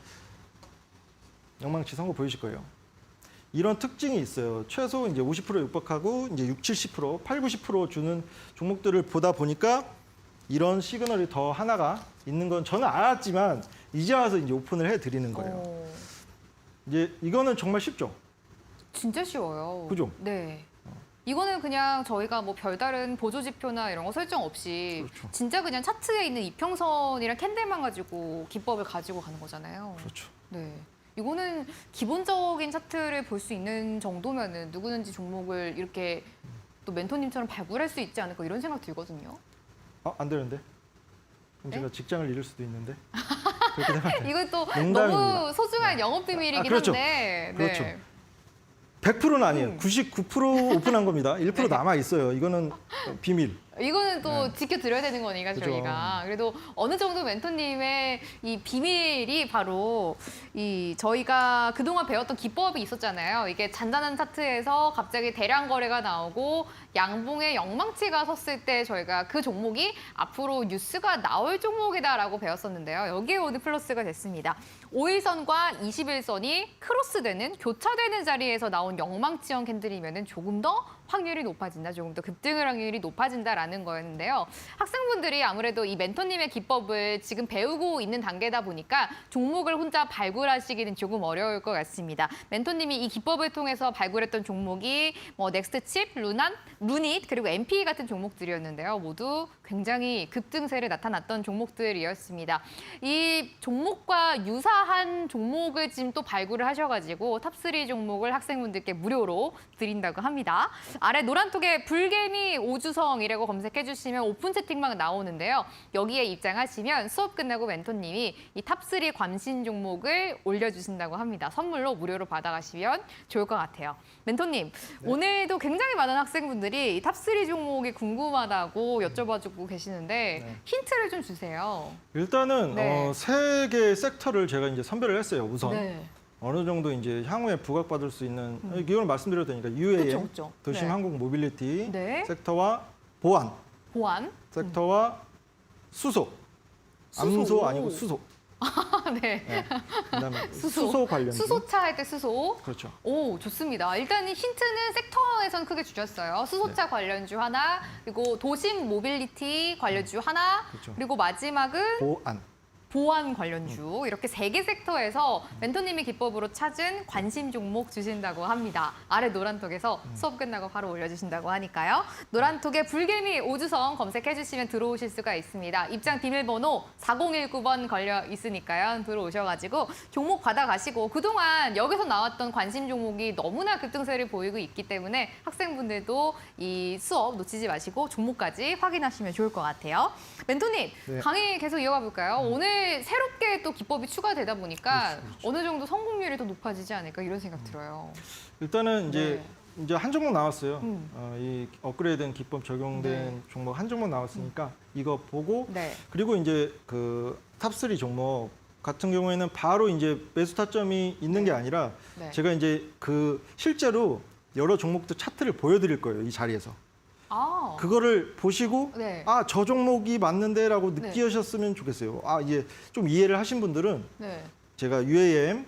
Speaker 2: 영망치 선거 보이실 거예요. 이런 특징이 있어요. 최소 이제 50% 육박하고 이제 70%, 90% 주는 종목들을 보다 보니까 이런 시그널이 더 하나가 있는 건 저는 알았지만 이제 와서 이제 오픈을 해 드리는 거예요. 이제 이거는 정말 쉽죠.
Speaker 1: 진짜 쉬워요.
Speaker 2: 그죠?
Speaker 1: 네. 이거는 그냥 저희가 뭐 별다른 보조 지표나 이런 거 설정 없이
Speaker 2: 그렇죠.
Speaker 1: 진짜 그냥 차트에 있는 이평선이랑 캔들만 가지고 기법을 가지고 가는 거잖아요.
Speaker 2: 그렇죠.
Speaker 1: 네. 이거는 기본적인 차트를 볼 수 있는 정도면은 누구든지 종목을 이렇게 또 멘토님처럼 발굴할 수 있지 않을까 이런 생각 들거든요.
Speaker 2: 안 되는데? 그럼
Speaker 1: 네?
Speaker 2: 제가 직장을 잃을 수도 있는데. 그렇게 되면
Speaker 1: 이건 또
Speaker 2: 농담입니다.
Speaker 1: 너무 소중한 영업 비밀이긴
Speaker 2: 그렇죠.
Speaker 1: 한데.
Speaker 2: 그렇죠.
Speaker 1: 네.
Speaker 2: 100%는 아니에요. 99% 오픈한 겁니다. 1%
Speaker 1: 네.
Speaker 2: 남아 있어요. 이거는 비밀.
Speaker 1: 이거는 또 지켜드려야 되는 거니까
Speaker 2: 그죠.
Speaker 1: 저희가. 그래도 어느 정도 멘토님의 이 비밀이 바로 이 저희가 그동안 배웠던 기법이 있었잖아요. 이게 잔잔한 차트에서 갑자기 대량 거래가 나오고 양봉에 영망치가 섰을 때 저희가 그 종목이 앞으로 뉴스가 나올 종목이다라고 배웠었는데요. 여기에 오늘 플러스가 됐습니다. 5일선과 21선이 크로스되는 교차되는 자리에서 나온 영망치형 캔들이면 조금 더 확률이 높아진다, 조금 더 급등을 확률이 높아진다라는 거였는데요. 학생분들이 아무래도 이 멘토님의 기법을 지금 배우고 있는 단계다 보니까 종목을 혼자 발굴하시기는 조금 어려울 것 같습니다. 멘토님이 이 기법을 통해서 발굴했던 종목이 뭐 넥스트칩, 루닛, 그리고 MP 같은 종목들이었는데요. 모두 굉장히 급등세를 나타났던 종목들이었습니다. 이 종목과 유사한 종목을 지금 또 발굴을 하셔가지고 탑3 종목을 학생분들께 무료로 드린다고 합니다. 아래 노란톡에 불개미 오주성이라고 검색해 주시면 오픈 채팅방 나오는데요. 여기에 입장하시면 수업 끝나고 멘토님이 이 탑3 관심 종목을 올려주신다고 합니다. 선물로 무료로 받아가시면 좋을 것 같아요. 멘토님, 오늘도 굉장히 많은 학생분들이 이 탑3 종목이 궁금하다고 여쭤봐주고 계시는데 힌트를 좀 주세요.
Speaker 2: 일단은
Speaker 1: 네.
Speaker 2: 세 개의 섹터를 제가 이제 선별을 했어요. 우선
Speaker 1: 네.
Speaker 2: 어느 정도 이제 향후에 부각받을 수 있는 이걸 말씀드려도 되니까 UAM,
Speaker 1: 그쵸.
Speaker 2: 도심
Speaker 1: 네.
Speaker 2: 항공 모빌리티
Speaker 1: 네.
Speaker 2: 섹터와 보안
Speaker 1: 보안.
Speaker 2: 섹터와 수소. 암소 아니고 수소.
Speaker 1: 네.
Speaker 2: 네. 그다음에
Speaker 1: 수소.
Speaker 2: 수소 관련.
Speaker 1: 수소차 할 때 수소.
Speaker 2: 그렇죠.
Speaker 1: 오, 좋습니다. 일단 힌트는 섹터에선 크게 주셨어요. 수소차 관련주 하나, 그리고 도심 모빌리티 관련주 하나,
Speaker 2: 그렇죠.
Speaker 1: 그리고 마지막은
Speaker 2: 보안.
Speaker 1: 보안 관련주. 이렇게 3개 섹터에서 멘토님의 기법으로 찾은 관심 종목 주신다고 합니다. 아래 노란톡에서 수업 끝나고 바로 올려주신다고 하니까요. 노란톡에 불개미 오주성 검색해 주시면 들어오실 수가 있습니다. 입장 비밀번호 4019번 걸려 있으니까요. 들어오셔가지고 종목 받아가시고 그동안 여기서 나왔던 관심 종목이 너무나 급등세를 보이고 있기 때문에 학생분들도 이 수업 놓치지 마시고 종목까지 확인하시면 좋을 것 같아요. 멘토님,
Speaker 2: 네.
Speaker 1: 강의 계속 이어가 볼까요? 오늘 새롭게 또 기법이 추가되다 보니까
Speaker 2: 그렇죠.
Speaker 1: 어느 정도 성공률이 더 높아지지 않을까 이런 생각 들어요.
Speaker 2: 일단은 이제 한 종목 나왔어요.
Speaker 1: 음.
Speaker 2: 이 업그레이드된 기법 적용된
Speaker 1: 네.
Speaker 2: 종목 한 종목 나왔으니까 이거 보고
Speaker 1: 네.
Speaker 2: 그리고 이제 그 탑3 종목 같은 경우에는 바로 이제 매수 타점이 있는 게 아니라
Speaker 1: 네.
Speaker 2: 제가 이제 그 실제로 여러 종목들 차트를 보여드릴 거예요. 이 자리에서.
Speaker 1: 아,
Speaker 2: 그거를 보시고
Speaker 1: 네.
Speaker 2: 저 종목이 맞는데라고
Speaker 1: 네.
Speaker 2: 느끼셨으면 좋겠어요. 이제 좀 이해를 하신 분들은
Speaker 1: 네.
Speaker 2: 제가 UAM,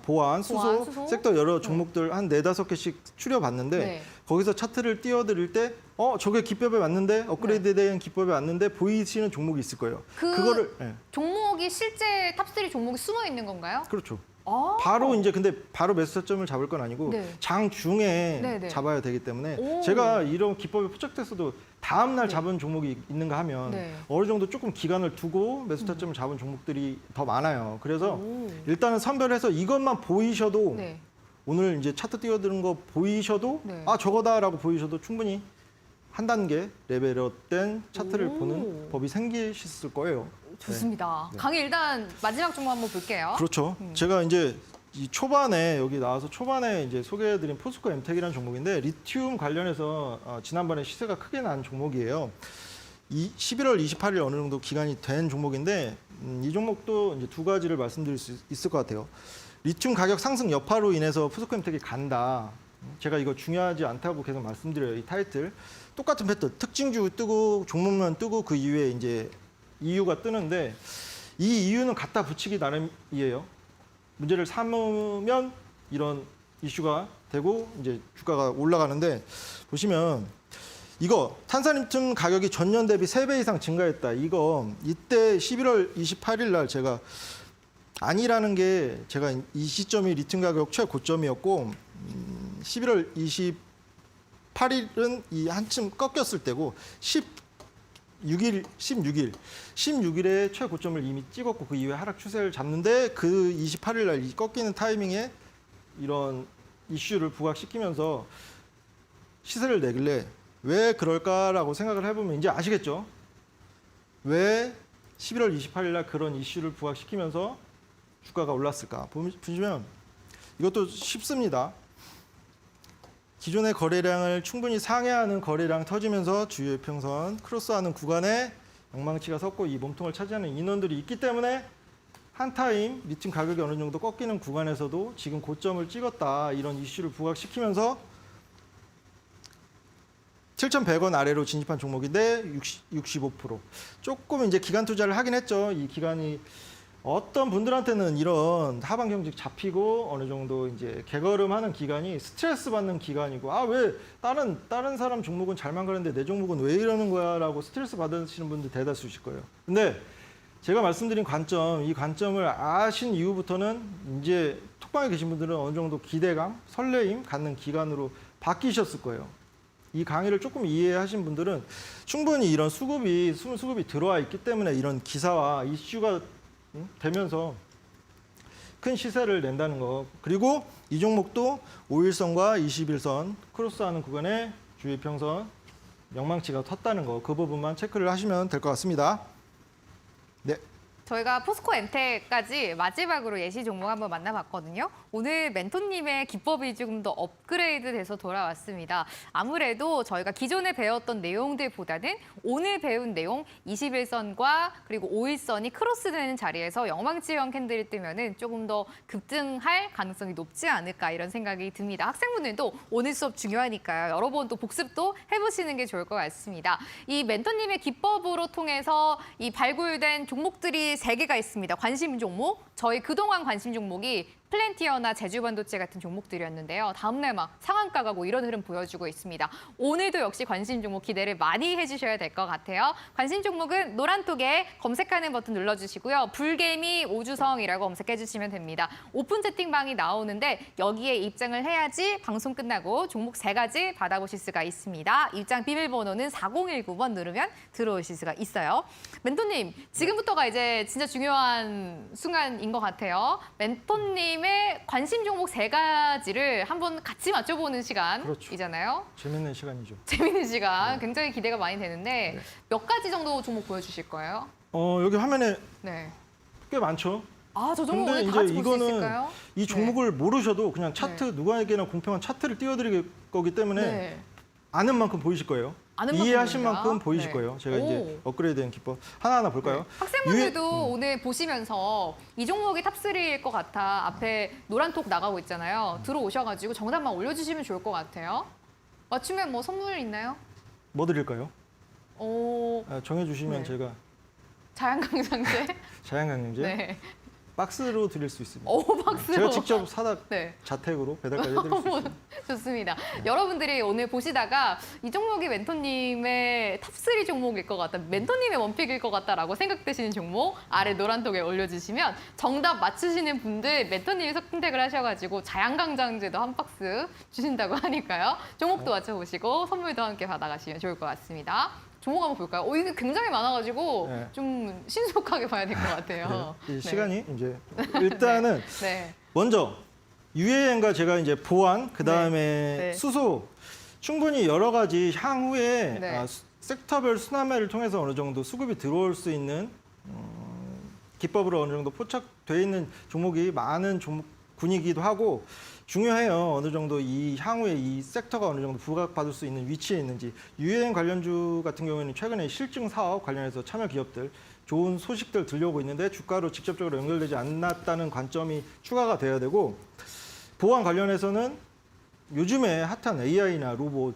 Speaker 2: 보안, 수소,
Speaker 1: 수소?
Speaker 2: 섹터 여러 종목들 한 4-5개씩 추려봤는데
Speaker 1: 네.
Speaker 2: 거기서 차트를 띄워드릴 때 저게 기법에 맞는데 업그레이드된 기법에 맞는데 보이시는 종목이 있을 거예요. 그거를
Speaker 1: 종목이 실제 탑3 종목이 숨어 있는 건가요?
Speaker 2: 그렇죠.
Speaker 1: 아,
Speaker 2: 바로 이제 근데 바로 매수 타점을 잡을 건 아니고
Speaker 1: 네.
Speaker 2: 장 중에
Speaker 1: 네, 네.
Speaker 2: 잡아야 되기 때문에
Speaker 1: 오.
Speaker 2: 제가 이런 기법이 포착됐어도 다음 날 잡은 종목이 있는가 하면
Speaker 1: 네.
Speaker 2: 어느 정도 조금 기간을 두고 매수 타점을 잡은 종목들이 더 많아요. 그래서 일단은 선별해서 이것만 보이셔도
Speaker 1: 네.
Speaker 2: 오늘 이제 차트 띄워드는 거 보이셔도
Speaker 1: 네.
Speaker 2: 아 저거다라고 보이셔도 충분히 한 단계 레벨업된 차트를 보는 법이 생기셨을 거예요.
Speaker 1: 좋습니다.
Speaker 2: 네.
Speaker 1: 강의 일단 마지막 종목 한번 볼게요.
Speaker 2: 그렇죠. 제가 이제 이 초반에 여기 나와서 초반에 이제 소개해드린 포스코 엠텍이라는 종목인데 리튬 관련해서 지난번에 시세가 크게 난 종목이에요. 11월 28일 어느 정도 기간이 된 종목인데 이 종목도 이제 두 가지를 말씀드릴 수 있을 것 같아요. 리튬 가격 상승 여파로 인해서 포스코 엠텍이 간다. 제가 이거 중요하지 않다고 계속 말씀드려요. 이 타이틀 똑같은 패턴 특징주 뜨고 종목만 뜨고 그 이후에 이제 이유가 뜨는데 이 이유는 갖다 붙이기 나름이에요. 문제를 삼으면 이런 이슈가 되고 이제 주가가 올라가는데 보시면 이거 탄산리튬 가격이 전년 대비 3배 이상 증가했다. 이거 이때 11월 28일 날 제가 아니라는 게 제가 이 시점이 리튬 가격 최고점이었고 11월 28일은 이 한층 꺾였을 때고 16일에 최고점을 이미 찍었고 그 이후에 하락 추세를 잡는데 그 28일 날 이 꺾이는 타이밍에 이런 이슈를 부각시키면서 시세를 내길래 왜 그럴까라고 생각을 해보면 이제 아시겠죠? 왜 11월 28일 날 그런 이슈를 부각시키면서 주가가 올랐을까? 보시면 이것도 쉽습니다. 기존의 거래량을 충분히 상회하는 거래량 터지면서 주요 이평선 크로스하는 구간에 영망치가 섰고 이 몸통을 차지하는 인원들이 있기 때문에 한 타임 리튬 가격이 어느 정도 꺾이는 구간에서도 지금 고점을 찍었다 이런 이슈를 부각시키면서 7,100원 아래로 진입한 종목인데 65% 조금 이제 기간 투자를 하긴 했죠. 이 기간이 어떤 분들한테는 이런 하방 경직 잡히고 어느 정도 이제 개걸음하는 기간이 스트레스 받는 기간이고 아 왜 다른 사람 종목은 잘만 가는데 내 종목은 왜 이러는 거야라고 스트레스 받으시는 분들 대다수실 거예요. 근데 제가 말씀드린 관점, 이 관점을 아신 이후부터는 이제 톡방에 계신 분들은 어느 정도 기대감, 설레임 갖는 기간으로 바뀌셨을 거예요. 이 강의를 조금 이해하신 분들은 충분히 이런 수급이 들어와 있기 때문에 이런 기사와 이슈가 되면서 큰 시세를 낸다는 거. 그리고 이 종목도 5일선과 21선 크로스하는 구간에 주의평선 영망치가 텄다는 거. 그 부분만 체크를 하시면 될 것 같습니다. 네.
Speaker 1: 저희가 포스코 엔텍까지 마지막으로 예시 종목 한번 만나봤거든요. 오늘 멘토님의 기법이 조금 더 업그레이드 돼서 돌아왔습니다. 아무래도 저희가 기존에 배웠던 내용들보다는 오늘 배운 내용 21선과 그리고 5일선이 크로스되는 자리에서 영망치형 캔들이 뜨면은 조금 더 급등할 가능성이 높지 않을까 이런 생각이 듭니다. 학생분들도 오늘 수업 중요하니까요. 여러 번 또 복습도 해보시는 게 좋을 것 같습니다. 이 멘토님의 기법으로 통해서 이 발굴된 종목들이 3개가 있습니다. 관심 종목. 저희 그동안 관심 종목이 플랜티어나 제주반도체 같은 종목들이었는데요. 다음날 막 상한가 가고 이런 흐름 보여주고 있습니다. 오늘도 역시 관심 종목 기대를 많이 해주셔야 될 것 같아요. 관심 종목은 노란톡에 검색하는 버튼 눌러주시고요. 불개미 오주성이라고 검색해주시면 됩니다. 오픈 채팅방이 나오는데 여기에 입장을 해야지 방송 끝나고 종목 3가지 받아보실 수가 있습니다. 입장 비밀번호는 4019번 누르면 들어오실 수가 있어요. 멘토님, 지금부터가 이제 진짜 중요한 순간인 것 같아요. 멘토님의 관심 종목 3가지를 한번 같이 맞춰보는 시간이잖아요.
Speaker 2: 그렇죠. 재밌는 시간이죠.
Speaker 1: 재밌는 시간, 굉장히 기대가 많이 되는데
Speaker 2: 네.
Speaker 1: 몇 가지 정도 종목 보여주실 거예요?
Speaker 2: 여기 화면에
Speaker 1: 네.
Speaker 2: 꽤 많죠.
Speaker 1: 아, 저 종목
Speaker 2: 근데
Speaker 1: 오늘 다
Speaker 2: 이제
Speaker 1: 같이 볼 수
Speaker 2: 이거는
Speaker 1: 있을까요?
Speaker 2: 이 종목을 모르셔도 그냥 차트 누구에게나 공평한 차트를 띄워드릴 거기 때문에
Speaker 1: 네.
Speaker 2: 아는 만큼 보이실 거예요.
Speaker 1: 아는 만큼
Speaker 2: 이해하신
Speaker 1: 보인다.
Speaker 2: 만큼 보이실
Speaker 1: 네.
Speaker 2: 거예요. 제가
Speaker 1: 오.
Speaker 2: 이제 업그레이드된 기법 하나하나 볼까요?
Speaker 1: 학생분들도 오늘 보시면서 이 종목이 탑3일 것 같아 앞에 노란톡 나가고 있잖아요. 들어오셔가지고 정답만 올려주시면 좋을 것 같아요. 맞추면 뭐 선물 있나요?
Speaker 2: 뭐 드릴까요?
Speaker 1: 오,
Speaker 2: 정해주시면
Speaker 1: 네.
Speaker 2: 제가
Speaker 1: 자연강장제?
Speaker 2: 자연강령제.
Speaker 1: 네.
Speaker 2: 박스로 드릴 수 있습니다.
Speaker 1: 오, 박스로.
Speaker 2: 제가 직접 사다
Speaker 1: 네.
Speaker 2: 자택으로 배달까지 해드릴 수 있습니다.
Speaker 1: 좋습니다. 여러분들이 오늘 보시다가 이 종목이 멘토님의 탑3 종목일 것 같다, 멘토님의 원픽일 것 같다라고 생각되시는 종목 아래 노란 통에 올려주시면 정답 맞추시는 분들 멘토님이 선택을 하셔가지고 자양강장제도 한 박스 주신다고 하니까요. 종목도 맞춰보시고 선물도 함께 받아가시면 좋을 것 같습니다. 종목 한번 볼까요? 이게 굉장히 많아가지고
Speaker 2: 네.
Speaker 1: 좀 신속하게 봐야 될 것 같아요.
Speaker 2: 네. 이 시간이 이제 일단은
Speaker 1: 네.
Speaker 2: 먼저 유해엔과 제가 이제 보안, 그 다음에
Speaker 1: 네.
Speaker 2: 수소 충분히 여러 가지 향후에
Speaker 1: 네.
Speaker 2: 섹터별 순환매를 통해서 어느 정도 수급이 들어올 수 있는 기법으로 어느 정도 포착돼 있는 종목이 많은 종목군이기도 하고 중요해요. 어느 정도 이 향후에 이 섹터가 어느 정도 부각받을 수 있는 위치에 있는지. 유해엔 관련주 같은 경우에는 최근에 실증 사업 관련해서 참여 기업들 좋은 소식들 들려오고 있는데 주가로 직접적으로 연결되지 않았다는 관점이 추가가 돼야 되고, 보안 관련해서는 요즘에 핫한 AI나 로봇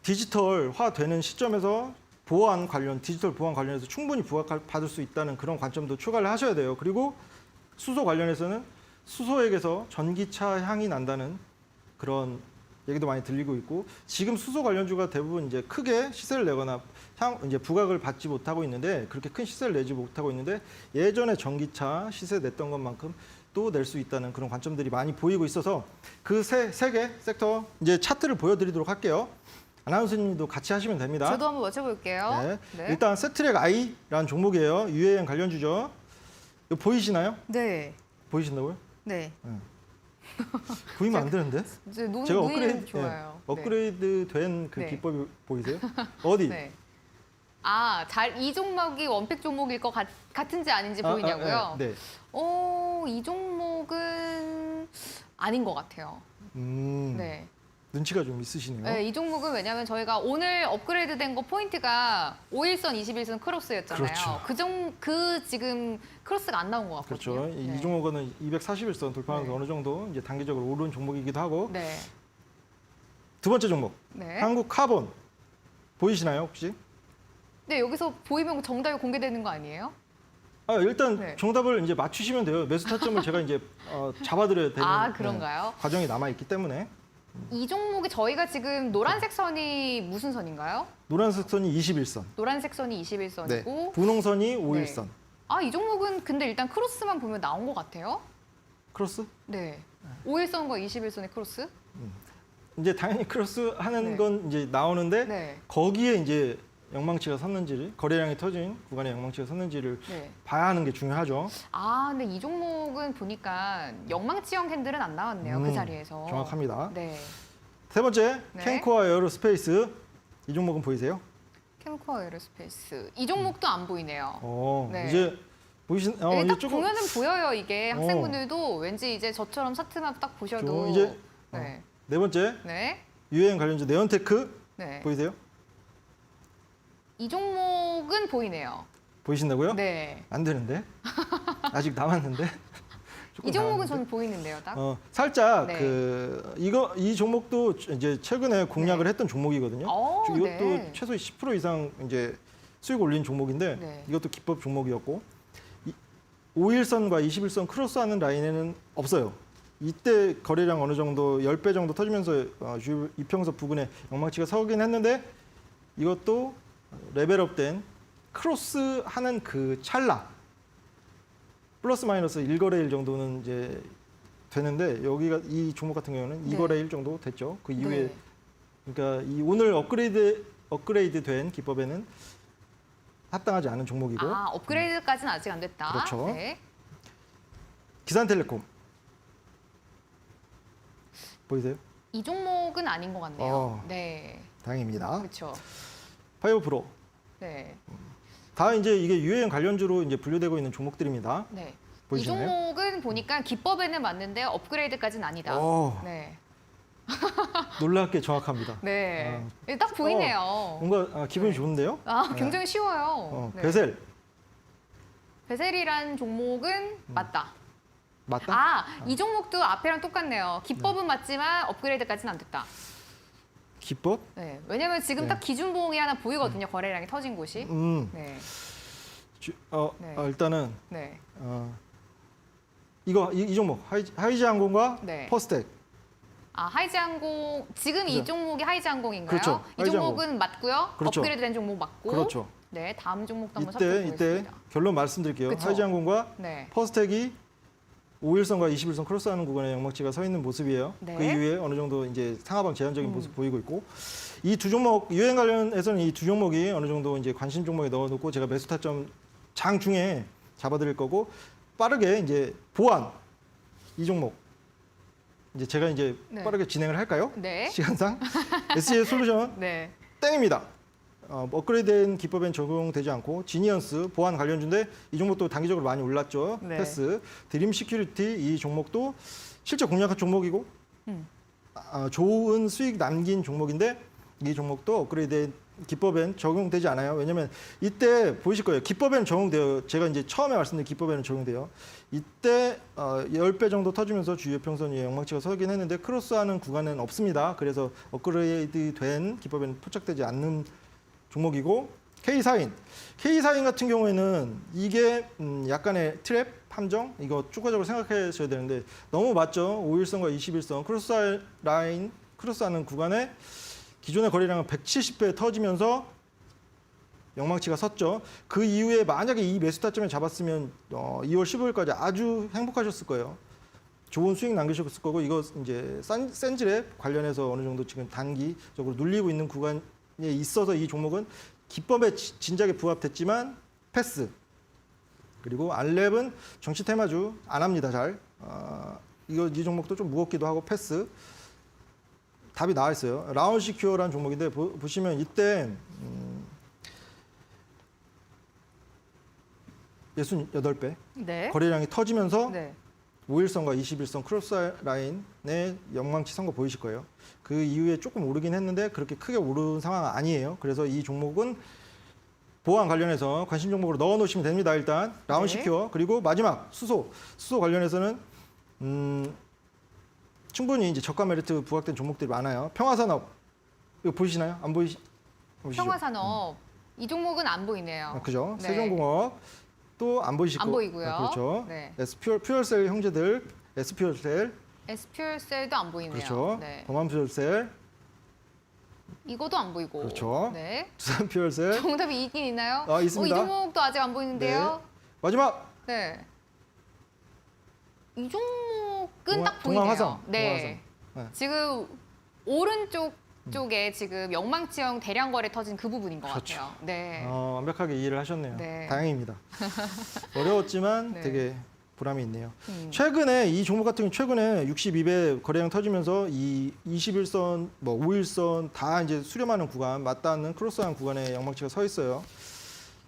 Speaker 2: 디지털화 되는 시점에서 보안 관련, 디지털 보안 관련해서 충분히 부각받을 수 있다는 그런 관점도 추가를 하셔야 돼요. 그리고 수소 관련해서는 수소액에서 전기차 향이 난다는 그런 얘기도 많이 들리고 있고, 지금 수소 관련주가 대부분 이제 크게 시세를 내거나 이제 부각을 받지 못하고 있는데, 그렇게 큰 시세를 내지 못하고 있는데 예전에 전기차 시세 냈던 것만큼 또 낼 수 있다는 그런 관점들이 많이 보이고 있어서 그 세 개 섹터 이제 차트를 보여드리도록 할게요. 아나운서님도 같이 하시면 됩니다.
Speaker 1: 저도 한번 맞춰볼게요.
Speaker 2: 네.
Speaker 1: 네.
Speaker 2: 일단 세트랙 I라는 종목이에요. 유해엔 관련주죠. 이거 보이시나요?
Speaker 1: 네.
Speaker 2: 보이신다고요?
Speaker 1: 네.
Speaker 2: 보이면 안 되는데?
Speaker 1: 이제
Speaker 2: 제가
Speaker 1: 눈이
Speaker 2: 업그레이드,
Speaker 1: 좋아요.
Speaker 2: 업그레이드 된 그
Speaker 1: 네.
Speaker 2: 기법이 보이세요? 어디?
Speaker 1: 네. 아, 이 종목이 원픽 종목일 것 같은지 아닌지 보이냐고요?
Speaker 2: 네.
Speaker 1: 이 종목은 아닌 것 같아요. 네.
Speaker 2: 눈치가 좀 있으시네요.
Speaker 1: 네, 이 종목은 왜냐하면 저희가 오늘 업그레이드된 거 포인트가 5일선, 21선 크로스였잖아요.
Speaker 2: 그렇죠.
Speaker 1: 그 지금 크로스가 안 나온 것 같거든요.
Speaker 2: 그렇죠.
Speaker 1: 네.
Speaker 2: 이 종목은 241선 돌파하면서
Speaker 1: 네.
Speaker 2: 어느 정도 이제 단기적으로 오른 종목이기도 하고.
Speaker 1: 네.
Speaker 2: 두 번째 종목,
Speaker 1: 네.
Speaker 2: 한국 카본 보이시나요 혹시?
Speaker 1: 네, 여기서 보이면 정답이 공개되는 거 아니에요?
Speaker 2: 일단
Speaker 1: 네.
Speaker 2: 정답을 이제 맞추시면 돼요. 매수 타점을 제가 이제 잡아드려야 되는
Speaker 1: 아, 그런가요?
Speaker 2: 과정이 남아 있기 때문에.
Speaker 1: 이 종목이 저희가 지금 노란색 선이 무슨 선인가요?
Speaker 2: 노란색 선이 21선,
Speaker 1: 노란색 선이 21선이고
Speaker 2: 분홍선이 5일선.
Speaker 1: 아, 이 종목은 근데 일단 크로스만 보면 나온 것 같아요.
Speaker 2: 크로스?
Speaker 1: 네. 5일선과 21선의 크로스?
Speaker 2: 이제 당연히 크로스 하는
Speaker 1: 네.
Speaker 2: 건 이제 나오는데
Speaker 1: 네.
Speaker 2: 거기에 이제 영망치가 섰는지를, 거래량이 터진 구간에 영망치가 섰는지를
Speaker 1: 네.
Speaker 2: 봐야 하는 게 중요하죠.
Speaker 1: 아, 근데 이 종목은 보니까 영망치형 캔들은 안 나왔네요. 그 자리에서.
Speaker 2: 정확합니다.
Speaker 1: 네.
Speaker 2: 세 번째,
Speaker 1: 네.
Speaker 2: 캔코아 에어로스페이스. 이 종목은 보이세요?
Speaker 1: 캠코어 에어로스페이스. 이 종목도 안 보이네요.
Speaker 2: 네. 이제 보이신?
Speaker 1: 이게 딱
Speaker 2: 이제
Speaker 1: 보면은 보여요, 이게. 학생분들도 왠지 이제 저처럼 차트만 딱 보셔도.
Speaker 2: 이제
Speaker 1: 네.
Speaker 2: 네 번째,
Speaker 1: 네.
Speaker 2: 유행 관련주 네온테크.
Speaker 1: 네.
Speaker 2: 보이세요?
Speaker 1: 이 종목은 보이네요.
Speaker 2: 보이신다고요?
Speaker 1: 네.
Speaker 2: 안 되는데. 아직 남았는데. 조금
Speaker 1: 이 종목은
Speaker 2: 남았는데.
Speaker 1: 저는 보이는데요, 딱.
Speaker 2: 살짝
Speaker 1: 네.
Speaker 2: 이 종목도 이제 최근에 공략을 했던 종목이거든요. 이것도
Speaker 1: 네.
Speaker 2: 최소 10% 이상 이제 수익 올린 종목인데
Speaker 1: 네.
Speaker 2: 이것도 기법 종목이었고 5일선과 21선 크로스하는 라인에는 없어요. 이때 거래량 어느 정도 10배 정도 터지면서 이평선 부근에 영망치가 서긴 했는데 이것도 레벨업된 크로스하는 그 찰나 플러스 마이너스 1거래일 정도는 이제 되는데 여기가 이 종목 같은 경우는
Speaker 1: 네.
Speaker 2: 2거래일 정도 됐죠. 그 이후에
Speaker 1: 네.
Speaker 2: 그러니까 이 오늘 업그레이드된 기법에는 합당하지 않은 종목이고
Speaker 1: 아, 업그레이드까지는 아직 안 됐다.
Speaker 2: 그렇죠.
Speaker 1: 네.
Speaker 2: 기산텔레콤 보이세요?
Speaker 1: 이 종목은 아닌 것 같네요. 네.
Speaker 2: 다행입니다.
Speaker 1: 그렇죠.
Speaker 2: 파이어 프로
Speaker 1: 네.
Speaker 2: 다 이제 이게 유행 관련주로 이제 분류되고 있는 종목들입니다.
Speaker 1: 네. 이
Speaker 2: 보이시나요?
Speaker 1: 종목은 보니까 기법에는 맞는데 업그레이드까지는 아니다.
Speaker 2: 네.
Speaker 1: 네.
Speaker 2: 놀랍게 정확합니다.
Speaker 1: 네. 딱 보이네요.
Speaker 2: 뭔가 기분이
Speaker 1: 네.
Speaker 2: 좋은데요?
Speaker 1: 아, 굉장히 쉬워요. 네.
Speaker 2: 베셀
Speaker 1: 베셀이란 종목은 맞다.
Speaker 2: 맞다?
Speaker 1: 아, 이 종목도 앞에랑 똑같네요. 기법은 맞지만 업그레이드까지는 안 됐다.
Speaker 2: 기법?
Speaker 1: 네. 왜냐면 지금
Speaker 2: 네.
Speaker 1: 딱 기준봉이 하나 보이거든요. 거래량이 터진 곳이. 네.
Speaker 2: 네.
Speaker 1: 네.
Speaker 2: 일단은
Speaker 1: 네.
Speaker 2: 이 종목 하이지항공과
Speaker 1: 네.
Speaker 2: 퍼스텍.
Speaker 1: 아, 하이지항공 지금 이
Speaker 2: 그죠.
Speaker 1: 종목이 하이지항공인가요?
Speaker 2: 그렇죠.
Speaker 1: 이
Speaker 2: 하이지항공.
Speaker 1: 종목은 맞고요.
Speaker 2: 그렇죠.
Speaker 1: 업그레이드된 종목 맞고.
Speaker 2: 그렇죠.
Speaker 1: 네, 다음 종목도 한번
Speaker 2: 이때
Speaker 1: 살펴보겠습니다.
Speaker 2: 결론 말씀드릴게요.
Speaker 1: 그쵸.
Speaker 2: 하이지항공과
Speaker 1: 네.
Speaker 2: 퍼스텍이 5일선과 20일선 크로스하는 구간에 영막지가 서 있는 모습이에요.
Speaker 1: 네.
Speaker 2: 그 이후에 어느 정도 이제 상하방 제한적인 모습 보이고 있고, 이 두 종목 유행 관련해서는 이 두 종목이 어느 정도 이제 관심 종목에 넣어놓고 제가 매수 타점 장 중에 잡아드릴 거고, 빠르게 이제 보안 이 종목 이제 제가 이제
Speaker 1: 네.
Speaker 2: 빠르게 진행을 할까요?
Speaker 1: 네.
Speaker 2: 시간상 SGA 솔루션
Speaker 1: 네.
Speaker 2: 땡입니다. 업그레이드된 기법엔 적용되지 않고, 지니언스 보안 관련주인데 이 종목도 단기적으로 많이 올랐죠.
Speaker 1: 네.
Speaker 2: 패스. 드림 시큐리티 이 종목도 실제 공략한 종목이고 좋은 수익 남긴 종목인데 이 종목도 업그레이드된 기법엔 적용되지 않아요. 왜냐면 이때 보이실 거예요. 기법에는 적용돼요. 제가 이제 처음에 말씀드린 기법에는 적용돼요. 이때 10배 정도 터지면서 주요 평선 위에 영막치가 서긴 했는데 크로스하는 구간은 없습니다. 그래서 업그레이드된 기법에는 포착되지 않는 종목이고, K사인 같은 경우에는 이게 약간의 트랩 함정 이거 추가적으로 생각하셔야 되는데, 너무 맞죠. 5일선과 21선 크로스하는 구간에 기존의 거래량은 170배 터지면서 영망치가 섰죠. 그 이후에 만약에 이 매수 타점에 잡았으면 2월 15일까지 아주 행복하셨을 거예요. 좋은 수익 남기셨을 거고, 이거 이제 센즈랩 관련해서 어느 정도 지금 단기적으로 눌리고 있는 구간에 있어서 이 종목은 기법에 진작에 부합됐지만 패스. 그리고 알랩은 정치 테마주 안 합니다. 잘. 이 종목도 좀 무겁기도 하고 패스. 답이 나와 있어요. 라운시큐어라는 종목인데 보시면 이때 68배
Speaker 1: 네.
Speaker 2: 거래량이 터지면서
Speaker 1: 네.
Speaker 2: 5일선과 21선 크로스 라인의 영망치 선거 보이실 거예요. 그 이후에 조금 오르긴 했는데 그렇게 크게 오른 상황은 아니에요. 그래서 이 종목은 보안 관련해서 관심 종목으로 넣어 놓으시면 됩니다. 일단 라운시큐어. 그리고 마지막 수소 관련해서는 충분히 이제 저가 메리트 부각된 종목들이 많아요. 평화산업 이거 보이시나요? 안 보이시죠?
Speaker 1: 평화산업 이 종목은 안 보이네요.
Speaker 2: 그죠?
Speaker 1: 네.
Speaker 2: 세종공업 또 안 보이시고
Speaker 1: 안 보이고요.
Speaker 2: 그렇죠.
Speaker 1: 네.
Speaker 2: 퓨얼셀 형제들 S퓨얼셀
Speaker 1: 에스퓨얼셀도 안 보이네요.
Speaker 2: 그렇죠.
Speaker 1: 네.
Speaker 2: 범한퓨얼셀
Speaker 1: 이거도 안 보이고.
Speaker 2: 그렇죠.
Speaker 1: 네.
Speaker 2: 두산퓨얼셀
Speaker 1: 정답이 있긴 있나요?
Speaker 2: 있습니다.
Speaker 1: 이 종목도 아직 안 보이는데요.
Speaker 2: 마지막
Speaker 1: 네. 이 종목은 딱 보이네요.
Speaker 2: 동아화성.
Speaker 1: 네.
Speaker 2: 네.
Speaker 1: 지금 오른쪽 쪽에 지금 영망치형 대량 거래 터진 그 부분인 것
Speaker 2: 그렇죠.
Speaker 1: 같아요. 네.
Speaker 2: 완벽하게 이해를 하셨네요.
Speaker 1: 네.
Speaker 2: 다행입니다. 어려웠지만
Speaker 1: 네.
Speaker 2: 되게 보람이 있네요.
Speaker 1: 음.
Speaker 2: 최근에 이 종목 같은 경우 최근에 62배 거래량 터지면서 이 21선, 5일선 다 이제 수렴하는 구간, 맞닿는 크로스하는 구간에 영망치가 서 있어요.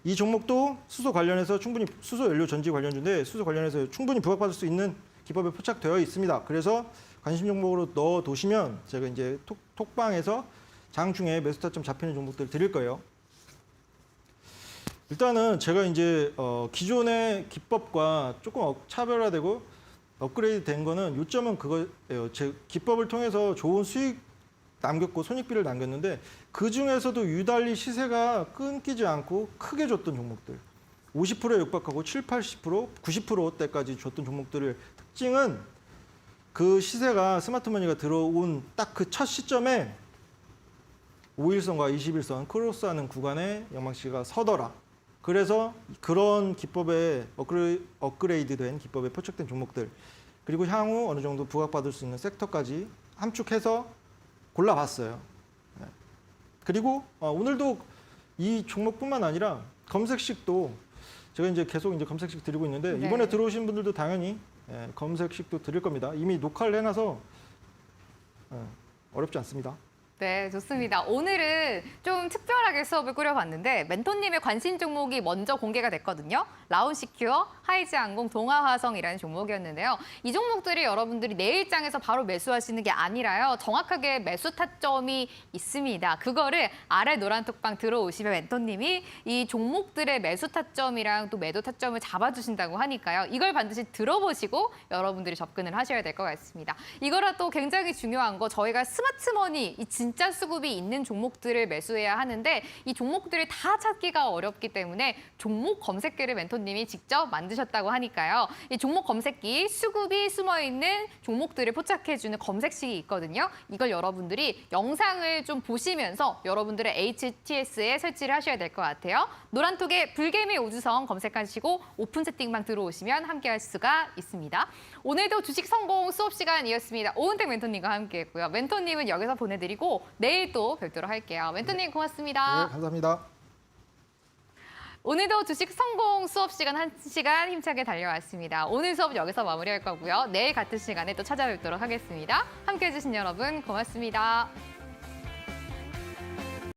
Speaker 2: 이 종목도 수소 관련해서 충분히 수소 연료 전지 관련주인데 수소 관련해서 충분히 부각받을 수 있는 기법에 포착되어 있습니다. 그래서 관심 종목으로 넣어 두시면 제가 이제 톡방에서 장중에 매수 타점 잡히는 종목들 드릴 거예요. 일단은 제가 이제 기존의 기법과 조금 차별화되고 업그레이드 된 거는 요점은 그거예요. 제 기법을 통해서 좋은 수익 남겼고 손익비를 남겼는데 그 중에서도 유달리 시세가 끊기지 않고 크게 줬던 종목들 50%에 육박하고 7, 80%, 90%대까지 줬던 종목들을 특징은 그 시세가 스마트머니가 들어온 딱 그 첫 시점에 5일선과 21선 크로스하는 구간에 영망치가 서더라. 그래서 그런 기법에 업그레이드된 기법에 포착된 종목들 그리고 향후 어느 정도 부각받을 수 있는 섹터까지 함축해서 골라봤어요. 네. 그리고 오늘도 이 종목뿐만 아니라 검색식도 제가 이제 계속 이제 검색식 드리고 있는데
Speaker 1: 네.
Speaker 2: 이번에 들어오신 분들도 당연히 검색식도 드릴 겁니다. 이미 녹화를 해놔서 어렵지 않습니다.
Speaker 1: 네, 좋습니다. 오늘은 좀 특별하게 수업을 꾸려봤는데 멘토님의 관심 종목이 먼저 공개가 됐거든요. 라운시큐어, 하이지항공, 동아화성이라는 종목이었는데요. 이 종목들이 여러분들이 내일장에서 바로 매수하시는 게 아니라요. 정확하게 매수 타점이 있습니다. 그거를 아래 노란 톡방 들어오시면 멘토님이 이 종목들의 매수 타점이랑 또 매도 타점을 잡아주신다고 하니까요. 이걸 반드시 들어보시고 여러분들이 접근을 하셔야 될 것 같습니다. 이거라 또 굉장히 중요한 거 저희가 스마트머니 이 진짜 수급이 있는 종목들을 매수해야 하는데 이 종목들을 다 찾기가 어렵기 때문에 종목 검색기를 멘토님이 직접 만드셨다고 하니까요. 이 종목 검색기 수급이 숨어있는 종목들을 포착해주는 검색식이 있거든요. 이걸 여러분들이 영상을 좀 보시면서 여러분들의 HTS에 설치를 하셔야 될 것 같아요. 노란톡에 불개미 오주성 검색하시고 오픈 채팅방 들어오시면 함께할 수가 있습니다. 오늘도 주식 성공 수업 시간이었습니다. 오은택 멘토님과 함께했고요. 멘토님은 여기서 보내드리고 내일 또 뵙도록 할게요. 멘토님 고맙습니다.
Speaker 2: 네, 감사합니다.
Speaker 1: 오늘도 주식 성공 수업 시간 1시간 힘차게 달려왔습니다. 오늘 수업 여기서 마무리할 거고요. 내일 같은 시간에 또 찾아뵙도록 하겠습니다. 함께해 주신 여러분 고맙습니다.